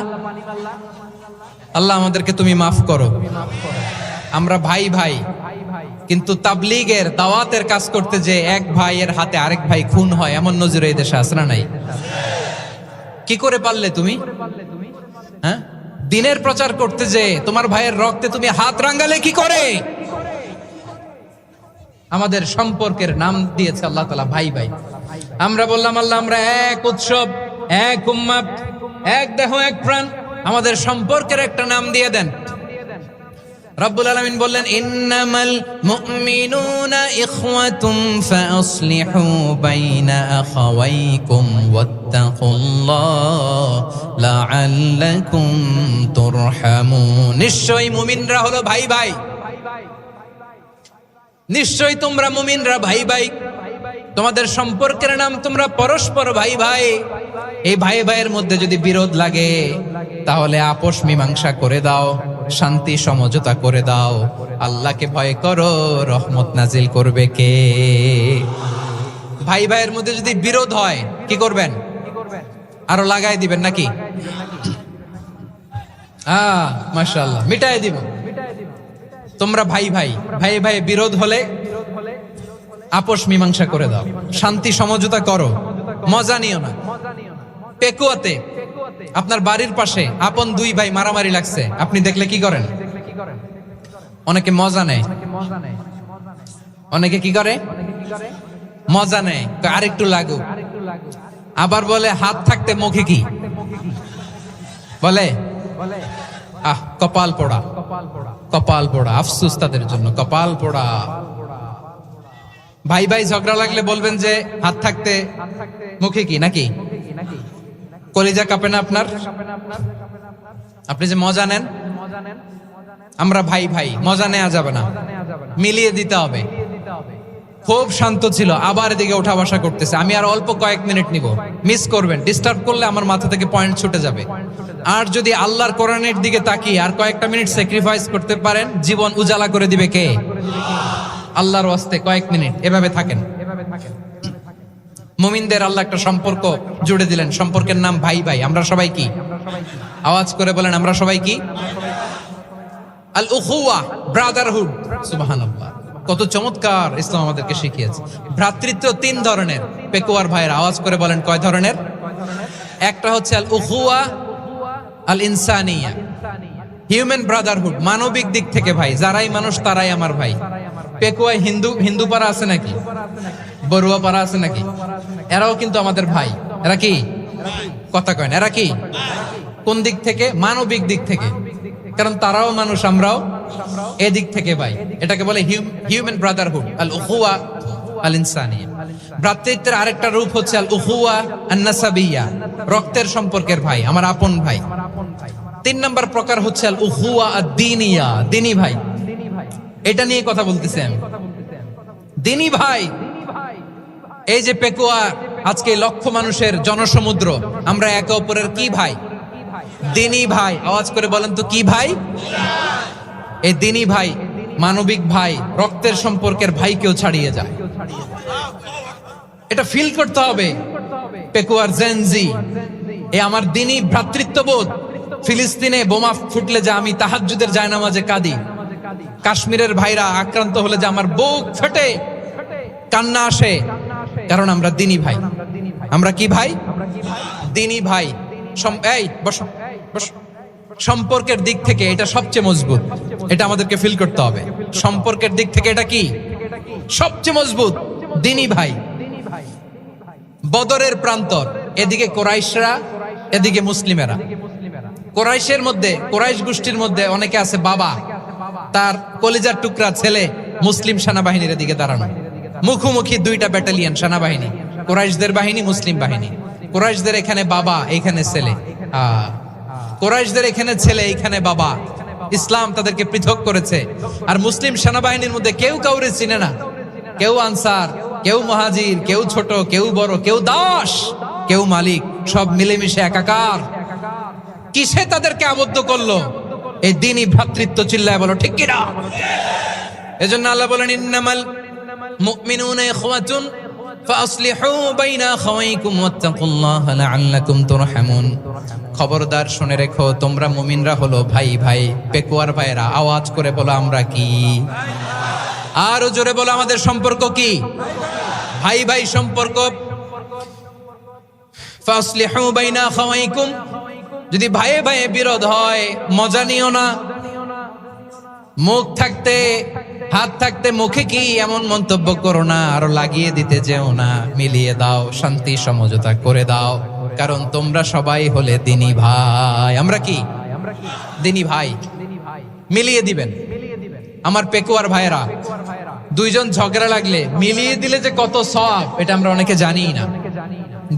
আল্লাহ আমাদেরকে তুমি মাফ করো। আমরা ভাই ভাই, কিন্তু তাবলীগের দাওয়াতের কাজ করতে যে এক ভাইয়ের হাতে আরেক ভাই খুন হয়, এমন নজির এই দেশে আছে না নাই? কি করে পারলে তুমি? হ্যাঁ, দিনের প্রচার করতে যে তোমার ভাইয়ের রক্তে তুমি হাত রাঙ্গালে কি করে? আমাদের সম্পর্কের নাম দিয়েছে আল্লাহ তাআলা ভাই ভাই। আমরা বললাম, আল্লাহ আমরা এক উৎসব, এক উম্মাহ, এক দেহ এক প্রাণ, আমাদের সম্পর্কের একটা নাম দিয়ে দেন। রব্বুল আলামিন বললেন, ইন্নামাল মুমিনুনা ইখওয়াতুম ফাসলিহু বাইনা আখাওয়াইকুম ওয়াত্তাকুল্লাহ লাআল্লাকুম তুরহামুন। নিশ্চয়ই মুমিনরা হলো ভাই ভাই, নিশ্চয়ই তোমরা মুমিনরা ভাই ভাই, তোমাদের সম্পর্কের নাম তোমরা পরস্পর ভাই ভাই। এই ভাই ভাইয়ের মধ্যে যদি বিরোধ লাগে তাহলে আপোষ মীমাংসা করে দাও, শান্তি সমঝোতা করে দাও। আল্লাহকে ভয় করো, রহমত নাজিল করবে কে? ভাই ভাইয়ের মধ্যে যদি বিরোধ হয় কি করবেন? আরো লাগাই দিবেন নাকি? মাশাআল্লাহ, মিটাই দিব। তোমরা ভাই ভাই, ভাই ভাই বিরোধ হলে আপোষ মীমাংসা করে দাও, শান্তি সমঝোতা করো, মজা নিও না। পেকুয়াতে আপনার বাড়ির পাশে আপন 2 ভাই মারামারি লাগছে, আপনি দেখলে কি করেন? অনেকে মজা নেয়। অনেকে কি করে? মজা নেয়, আরেকটু লাগুক। আবার বলে হাত থাকতে মুখে কি বলে? কপাল পোড়া, কপাল পোড়া। আফসোস তাদের জন্য, কপাল পোড়া। ভাই ভাই ঝগড়া লাগলে বলবেন যে হাত থাকতে মুখে কি, নাকি? কলিজা কাঁপে না আপনার? আপনি যে মজা নেন, আমরা ভাই ভাই, মজা নেওয়া যাবে না। মিলিয়ে দিতে হবে। খুব শান্ত ছিল, আবার এদিকে ওঠা বসা করতেছে। আমি আর অল্প কয়েক মিনিট নিব, মিস করবেন, ডিস্টার্ব করলে আমার মাথা থেকে পয়েন্ট ছুটে যাবে। আর যদি আল্লাহর কোরআনের দিকে তাকিয়ে আর কয়েকটা মিনিট স্যাক্রিফাইস করতে পারেন, জীবন উজালা করে দিবে কে? আল্লাহর ওয়াস্তে কয়েক মিনিট এভাবে থাকেন। মুমিনদের আল্লাহ একটা সম্পর্ক জুড়ে দিলেন, সম্পর্কের নাম ভাই ভাই। আমরা সবাই কি? আওয়াজ করে বলেন, আমরা সবাই কি? আল উখুয়া, ব্রাদারহুড। সুবহানাল্লাহ, কত চমৎকার ইসলাম আমাদেরকে শিখিয়েছে। ভ্রাতৃত্ব তিন ধরনের। পেকুয়ার ভাইয়ের আওয়াজ করে বলেন, কয় ধরনের? একটা হচ্ছে আল উখুয়া আল ইনসানিয়া, হিউম্যান ব্রাদারহুড, মানবিক দিক থেকে ভাই, যারাই মানুষ তারাই আমার ভাই। পেকুয়ায় হিন্দু পাড়া আছে নাকি? বড়ুয়া পাড়া আছে নাকি? এরাও কিন্তু আমাদের ভাই। এরা কি? কথা কয় না, এরা কি? কোন দিক থেকে? মানবিক দিক থেকে, কারণ তারাও মানুষ, আমরাও এদিক থেকে ভাই। এটাকে বলে হিউম্যান ব্রাদারহুড, আল উখুয়া আল ইনসানিয়া। ভ্রাতৃত্বের আরেকটা রূপ হচ্ছে আল উখুয়া আন নাসাবিয়া, রক্তের সম্পর্কের ভাই, আমার আপন ভাই। তিন নম্বর প্রকার হচ্ছে আল উখুয়া আদ দীনিয়া, দিনী ভাই। এটা নিয়ে কথা বলতেছি আমি, দিনী ভাই। এই যে পেকুয়া, আজকে লক্ষ মানুষের জনসমুদ্র, আমরা একে অপরের কি ভাই? দিনী ভাই। আওয়াজ করে বলেন তো, কি ভাই? এই দিনী ভাই, মানবিক ভাই, রক্তের সম্পর্কের ভাইকেও ছাড়িয়ে যায়। এটা ফিল করতে হবে। পেকুয়ার জেনজি, এ আমার দিনী ভ্রাতৃত্ববোধ। ফিলিস্তিনে বোমা ফুটলে যে আমি তাহাজ্জুদের জায়নামাজে কাঁদি, কাশ্মীরের ভাইরা আক্রান্ত হলে যে আমার বুক ফেটে কান্না আসে, কারণ আমরা দিনী ভাই। আমরা কি ভাই? দিনী ভাই। এই বসো, সম্পর্কের দিক থেকে এটা সবচেয়ে মজবুত। এটা আমাদেরকে ফিল করতে হবে। সম্পর্কের দিক থেকে এটা কি? সবচেয়ে মজবুত, দিনী ভাই। বদরের প্রান্তর, এদিকে কোরাইশরা, এদিকে মুসলিমেরা। কোরাইশের মধ্যে, কোরাইশ গোষ্ঠীর মধ্যে অনেকে আছে বাবা, তার কলিজার টুকরা ছেলে মুসলিম সেনাবাহিনীর দিকে দাঁড়ানো। মুখোমুখি দুইটা ব্যাটালিয়ন সেনাবাহিনী, কোরাইশদের বাহিনী, মুসলিম বাহিনী। কোরাইশদের এখানে বাবা, এখানে ছেলে। কোরাইশদের এখানে ছেলে, এখানে বাবা। ইসলাম তাদেরকে পৃথক করেছে। আর মুসলিম সেনাবাহিনীর মধ্যে কেউ কাউরে চিনে না। কেউ আনসার, কেউ মুহাজির, কেউ ছোট, কেউ বড়, কেউ দাস, কেউ মালিক, সব মিলেমিশে একাকার। কিসে তাদেরকে আবদ্ধ করলো? এই দিনই ভ্রাতৃত্ব। চিল্লায় বলো ঠিক কিনা? এজন্য আল্লাহ বলেন, ইন্নামাল মুমিনুনা ইখওয়াতুন ফাসলিহু বাইনা আখাওয়াইকুম ওয়াত্তাকুল্লাহা লাআল্লাকুম তুরহামুন। খবরদার শুনে রেখো, তোমরা মুমিনরা হলো ভাই ভাই। পেকুয়ার ভাইরা আওয়াজ করে বলো, আমরা কি? আরো জোরে বলো, আমাদের সম্পর্ক কি? ভাই ভাই সম্পর্ক। ফাসলিহু বাইনা আখাওয়াইকুম, যদি ভাইয়ে ভাইয়ে বিরোধ হয় মজা নিও না। মুখ থাকতে, হাত থাকতে মুখে কি এমন মন্তব্য করো না, আরো লাগিয়ে দিতে যেও না। মিলিয়ে দাও, শান্তি সমঝোতা করে দাও, কারণ তোমরা সবাই হলে দিনী ভাই। আমরা কি? দিনী ভাই। মিলিয়ে দিবেন। আমার পেকুয়ার ভাইয়েরা, দুইজন ঝগড়া লাগলে মিলিয়ে দিলে যে কত সওয়াব, এটা আমরা অনেকে জানি না।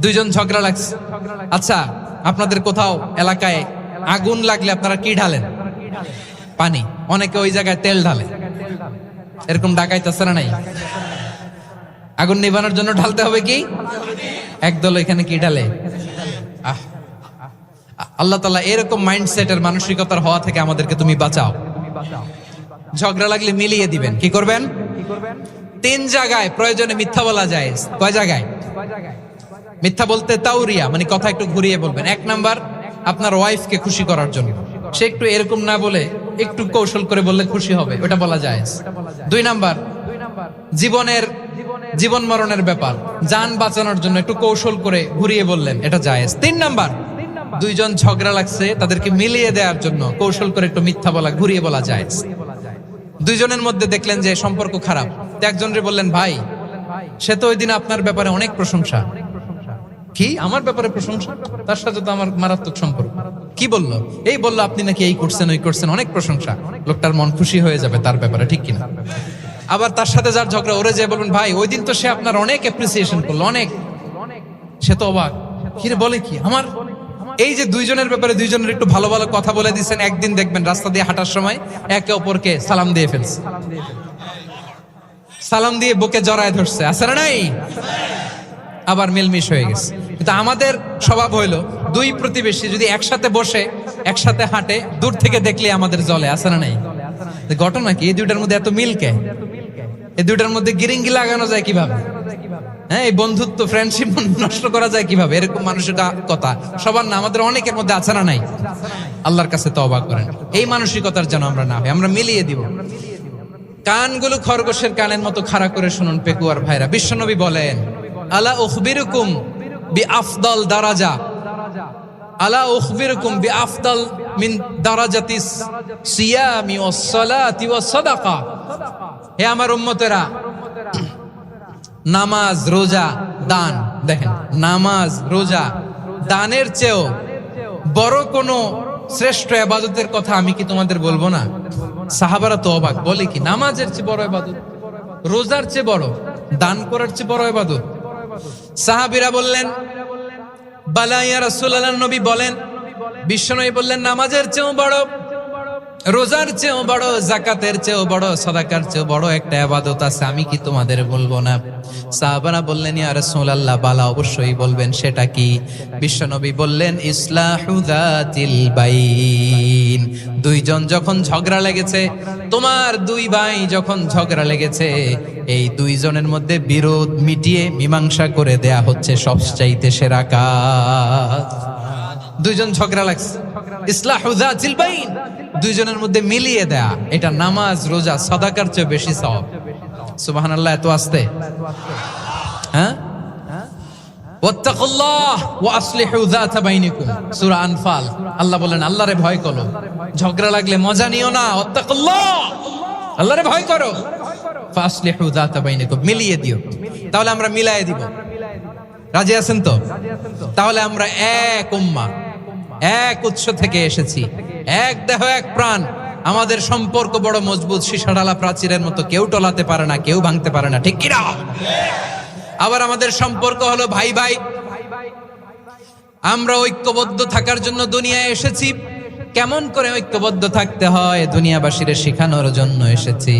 দুইজন ঝগড়া লাগছে, আচ্ছা আপনাদের কোথাও এলাকায় আগুন লাগলে আপনারা কি ঢালেন? পানি। অনেকে ওই জায়গায় তেল ঢালে। এরকম ডাকাইতেছে না নাই? আগুন নিভানোর জন্য ঢালতে হবে কি? একদল এখানে কি ঢালে? আল্লাহ তাআলা এরকম মাইন্ডসেটের, মানসিকতার হওয়া থেকে আমাদেরকে তুমি বাঁচাও। ঝগড়া লাগলে মিলিয়ে দিবেন। কি করবেন? তিন জায়গায় প্রয়োজনে মিথ্যা বলা যায়। কয় জায়গায় মিথ্যা বলতে? তাউরিয়া, মানে কথা একটু ঘুরিয়ে বলবেন। এক নাম্বার, আপনার ওয়াইফকে খুশি করার জন্য। সে একটু এরকম না বলে একটু কৌশল করে বললে খুশি হবে, ওটা বলা যায়। দুই নাম্বার, জীবন মরণের ব্যাপার, জান বাঁচানোর জন্য একটু কৌশল করে ঘুরিয়ে বললেন, এটা জায়েজ। তিন নাম্বার, দুইজন ঝগড়া লাগছে, তাদেরকে মিলিয়ে দেওয়ার জন্য কৌশল করে একটু মিথ্যা বলা, ঘুরিয়ে বলা যায়। দুইজনের মধ্যে দেখলেন যে সম্পর্ক খারাপ, একজনরে বললেন, ভাই সে তো ওই দিন আপনার ব্যাপারে অনেক প্রশংসা। কি? আমার ব্যাপারে প্রশংসা? তার সাথে তো আমার মারাত্মক সম্পর্ক। কি বললো? এই বললো আপনি নাকি এই করছেন, ওই করছেন, অনেক প্রশংসা। লোকটার মন খুশি হয়ে যাবে তার ব্যাপারে, ঠিক কিনা? আবার তার সাথে যার ঝগড়া, ওরে যে বলবেন, ভাই ওই দিন তো সে আপনার অনেক অ্যাপ্রিসিয়েশন করলো, অনেক। সে তো অবাক, কিরে বলে কি? আমার এই যে দুইজনের ব্যাপারে দুইজনের একটু ভালো ভালো কথা বলে দিচ্ছেন, একদিন দেখবেন রাস্তা দিয়ে হাঁটার সময় একে অপরকে সালাম দিয়ে ফেলছে, সালাম দিয়ে বুকে জড়ায় ধরছে, আছে না নাই? আবার মিলমিশ হয়ে গেছে। কিন্তু আমাদের স্বভাব হইলো দুই প্রতিবেশী যদি একসাথে বসে একসাথে হাঁটে, দূর থেকে দেখলে আমাদের জ্বলে, আছে না নাই? ঘটনা কি এই দুইটার মধ্যে এত মিলকে? এই দুইটার মধ্যে গিরিঙ্গি লাগানো যায় কিভাবে? হ্যাঁ, এই বন্ধুত্ব ফ্রেন্ডশিপ নষ্ট করা যায় কিভাবে? এরকম মানুষের কথা সবার না, আমাদের অনেকের মধ্যে আছে না নাই? আল্লাহর কাছে তওবা করেন এই মানসিকতার যেন আমরা না হই, আমরা মিলিয়ে দিব। কানগুলো খরগোশের কানের মতো খাড়া করে শুনুন পেকুয়ার ভাইরা, বিশ্বনবী বলেন আলা উখবিরুকুম বিআফদাল দারাজা, আলা উখবিরুকুম বিআফদাল মিন দারাজাতিস সিয়ামি ওয়াস সালাতি ওয়াস সাদাকা। হে আমার উম্মতেরা, নামাজ, রোজা, দান, দেখেন নামাজ, রোজা, দানের চেয়েও বড় কোন শ্রেষ্ঠ ইবাদতের কথা আমি কি তোমাদের বলবো না? সাহাবারা তো অবাক, বলে কি নামাজের চেয়ে বড় ইবাদত, রোজার চেয়ে বড়, দান করার চেয়ে বড় ইবাদত? সাহাবীরা বললেন বালা ইয়া রাসূলুল্লাহ, নবী বলেন, বিশ্বনবী বললেন নামাজের চেয়েও বড়, রোজার চেয়েও বড়, যাকাতের চেয়েও বড়, সাদাকার চেয়েও বড় একটা ইবাদত আছে, আমি কি তোমাদের বলবো না? সাহাবারা বললেন ইয়া রাসূলুল্লাহ, বালা অবশ্যই বলবেন, সেটা কি? বিশ্বনবী বললেন ইসলাহু যাতিল বাইন। দুইজন যখন ঝগড়া লেগেছে, তোমার দুই ভাই যখন ঝগড়া লেগেছে, এই দুইজনের মধ্যে বিরোধ মিটিয়ে মীমাংসা করে দেয়া হচ্ছে সবচাইতে সেরা কাজ। দুইজন ঝগড়া লাগছে, ইসলাহু যাতিল বাইন, দুইজনের মধ্যে মিলিয়ে দেয়া, এটা নামাজ, রোজা, সাদাকার চেয়ে বেশি সওয়াব। সুবহানাল্লাহ, এত আস্তে, হ্যাঁ? ওয়াত্তাকুল্লাহ ওয়া আসলিহু যাতা বাইনিকুম, সূরা আনফাল। আল্লাহ বলেন আল্লাহরে ভয় করো, ঝগড়া লাগলে মজা নিও না, ওয়াত্তাকুল্লাহ, আল্লাহরে ভয় করো, ফাসলিহু যাতা বাইনিকুম, মিলিয়ে দিও। তাহলে আমরা মিলায়ে দিব, রাজি আছেন তো? তাহলে আমরা এক উম্মাহ, এক উৎস থেকে এসেছি, এক দেহ এক প্রাণ, আমাদের সম্পর্ক বড় মজবুত, সীসাঢালা প্রাচীরের মতো, কেউ টলাতে পারে না, কেউ ভাঙতে পারে না, ঠিক কিনা? আবার আমাদের সম্পর্ক হলো ভাই ভাই, আমরা ঐক্যবদ্ধ থাকার জন্য দুনিয়ায় এসেছি। কেমন করে ঐক্যবদ্ধ থাকতে হয় দুনিয়াবাসীরে শেখানোর জন্য এসেছি।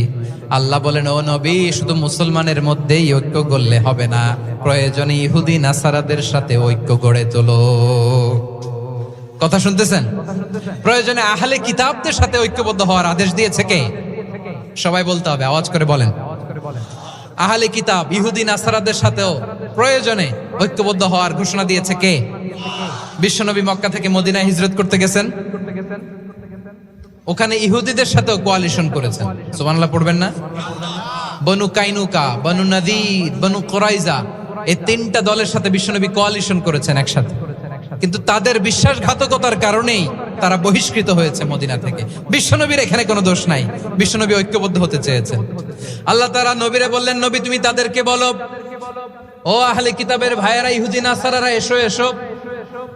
আল্লাহ বলেন ও নবী, শুধু মুসলমানের মধ্যেই ঐক্য করলে হবে না, প্রয়োজনে ইহুদি নাসারাদের সাথে ঐক্য গড়ে তোলো। কথা শুনতেছেন? প্রয়োজনে আহলে কিতাবদের সাথে ঐক্যবদ্ধ হওয়ার আদেশ দিয়েছে কে? সবাই বলতে হবে, আওয়াজ করে বলেন। আহলে কিতাব ইহুদি নাসারাদের সাথেও প্রয়োজনে ঐক্যবদ্ধ হওয়ার ঘোষণা দিয়েছে কে? বিশ্বনবী মক্কা থেকে মদিনায় হিজরত করতে গেছেন, ওখানে ইহুদিদের সাথেও কোয়ালিশন করেছেন। সুবহানাল্লাহ পড়বেন না? বনু কাইনুকা, বনু নাদির, বনু কুরাইজা, এই তিনটা দলের সাথে বিশ্বনবী কোয়ালিশন করেছেন একসাথে। কিন্তু তাদের বিশ্বাসঘাতকতার কারণেই তারা বহিষ্কৃত হয়েছে মদিনা থেকে। বিশ্বনবীর এখানে কোনো দোষ নাই, বিশ্বনবী ঐক্যবদ্ধ হতে চেয়েছেন। আল্লাহ তাআলা নবীরে বললেন, নবী তুমি তাদেরকে বলো, ও আহলে কিতাবের ভাইয়েরা, ইহুদি নাসারারা, এসো এসো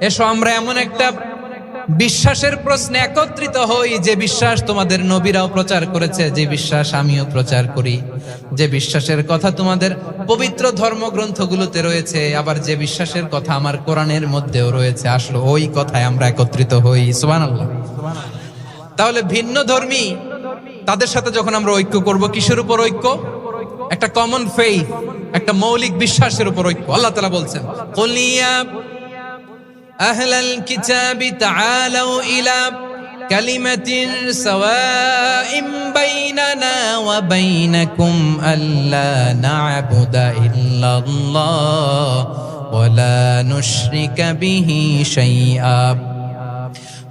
এসো, আমরা এমন একটা বিশ্বাসের প্রশ্নে একত্রিত হই যে বিশ্বাস তোমাদের নবীরাও প্রচার করেছে, যে বিশ্বাস আমিও প্রচার করি, যে বিশ্বাসের কথা তোমাদের পবিত্র ধর্মগ্রন্থগুলোতে রয়েছে, আবার যে বিশ্বাসের কথা আমার কোরআনের মধ্যেও রয়েছে, আসলে ওই কথায় আমরা একত্রিত হই। সুবহানাল্লাহ। তাহলে ভিন্ন ধর্মী তাদের সাথে যখন আমরা ঐক্য করব, কিসের উপর ঐক্য? একটা কমন ফেইথ, একটা মৌলিক বিশ্বাসের উপর ঐক্য। আল্লাহ তাআলা বলছেন, কুলিয়া আহলাল কিতাবি তাআলাউ ইলা কালিমাতিন সাওয়াইম বাইনানা ওয়া বাইনাকুম আল্লা না'বুদা ইল্লাল্লাহ ওয়া লা নুশরিকা বিহি শাইআ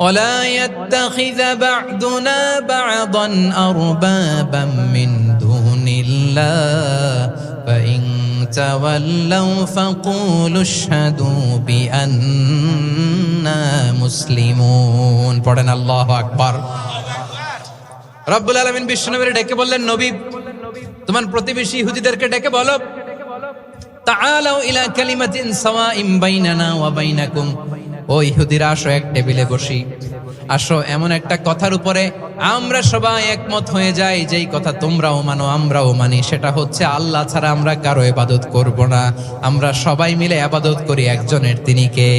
ওয়া লা ইয়াত্তাখিযা বা'দুনা বা'দান আরবাবাম মিন দুনিল্লাহ ফাইন তাওয়াল্লাউ ফাকুলু আশহাদু বিআন্না মুসলিমুন। পড়েন আল্লাহু আকবার। রব্বুল আলামিন বিশ্বনবীকে ডেকে বললেন, নবী তোমার প্রতিবেশী ইহুদিদেরকে ডেকে বলো, তাআলাউ ইলা কালিমাতিন সাওয়াইম বাইনানা ওয়া বাইনাকুম, ও ইহুদিরা আসো, এক টেবিলে বসি, আসো এমন একটা কথার উপরে আমরা সবাই একমত হয়ে যাই, যেই কথা তোমরাও মানো আমরাও মানি, সেটা হচ্ছে আল্লাহ ছাড়া আমরা কারো ইবাদত করব না, আমরা সবাই মিলে ইবাদত করি একজনের, তিনি কে?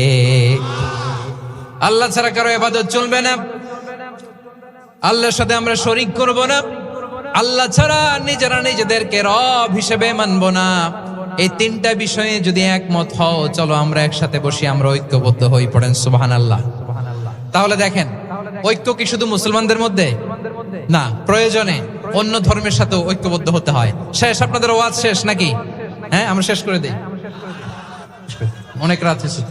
আল্লাহ ছাড়া কারো ইবাদত চলবে না, আল্লাহর সাথে আমরা শরীক করব না, আল্লাহ ছাড়া নিজেরা নিজেদেরকে রব হিসেবে মানব না। এই তিনটা বিষয়ে যদি একমত হও, চলো আমরা একসাথে বসি, আমরা ঐক্যবদ্ধ হই। পড়েন সুবহানাল্লাহ। তাহলে দেখেন, ঐক্য কি শুধু মুসলমানদের মধ্যে না, প্রয়োজনে অন্য ধর্মের সাথেও ঐক্যবদ্ধ হতে হয়। শেষ, আপনাদের ওয়াজ শেষ নাকি? হ্যাঁ, আমরা শেষ করে দিই, অনেক রাত হয়েছে।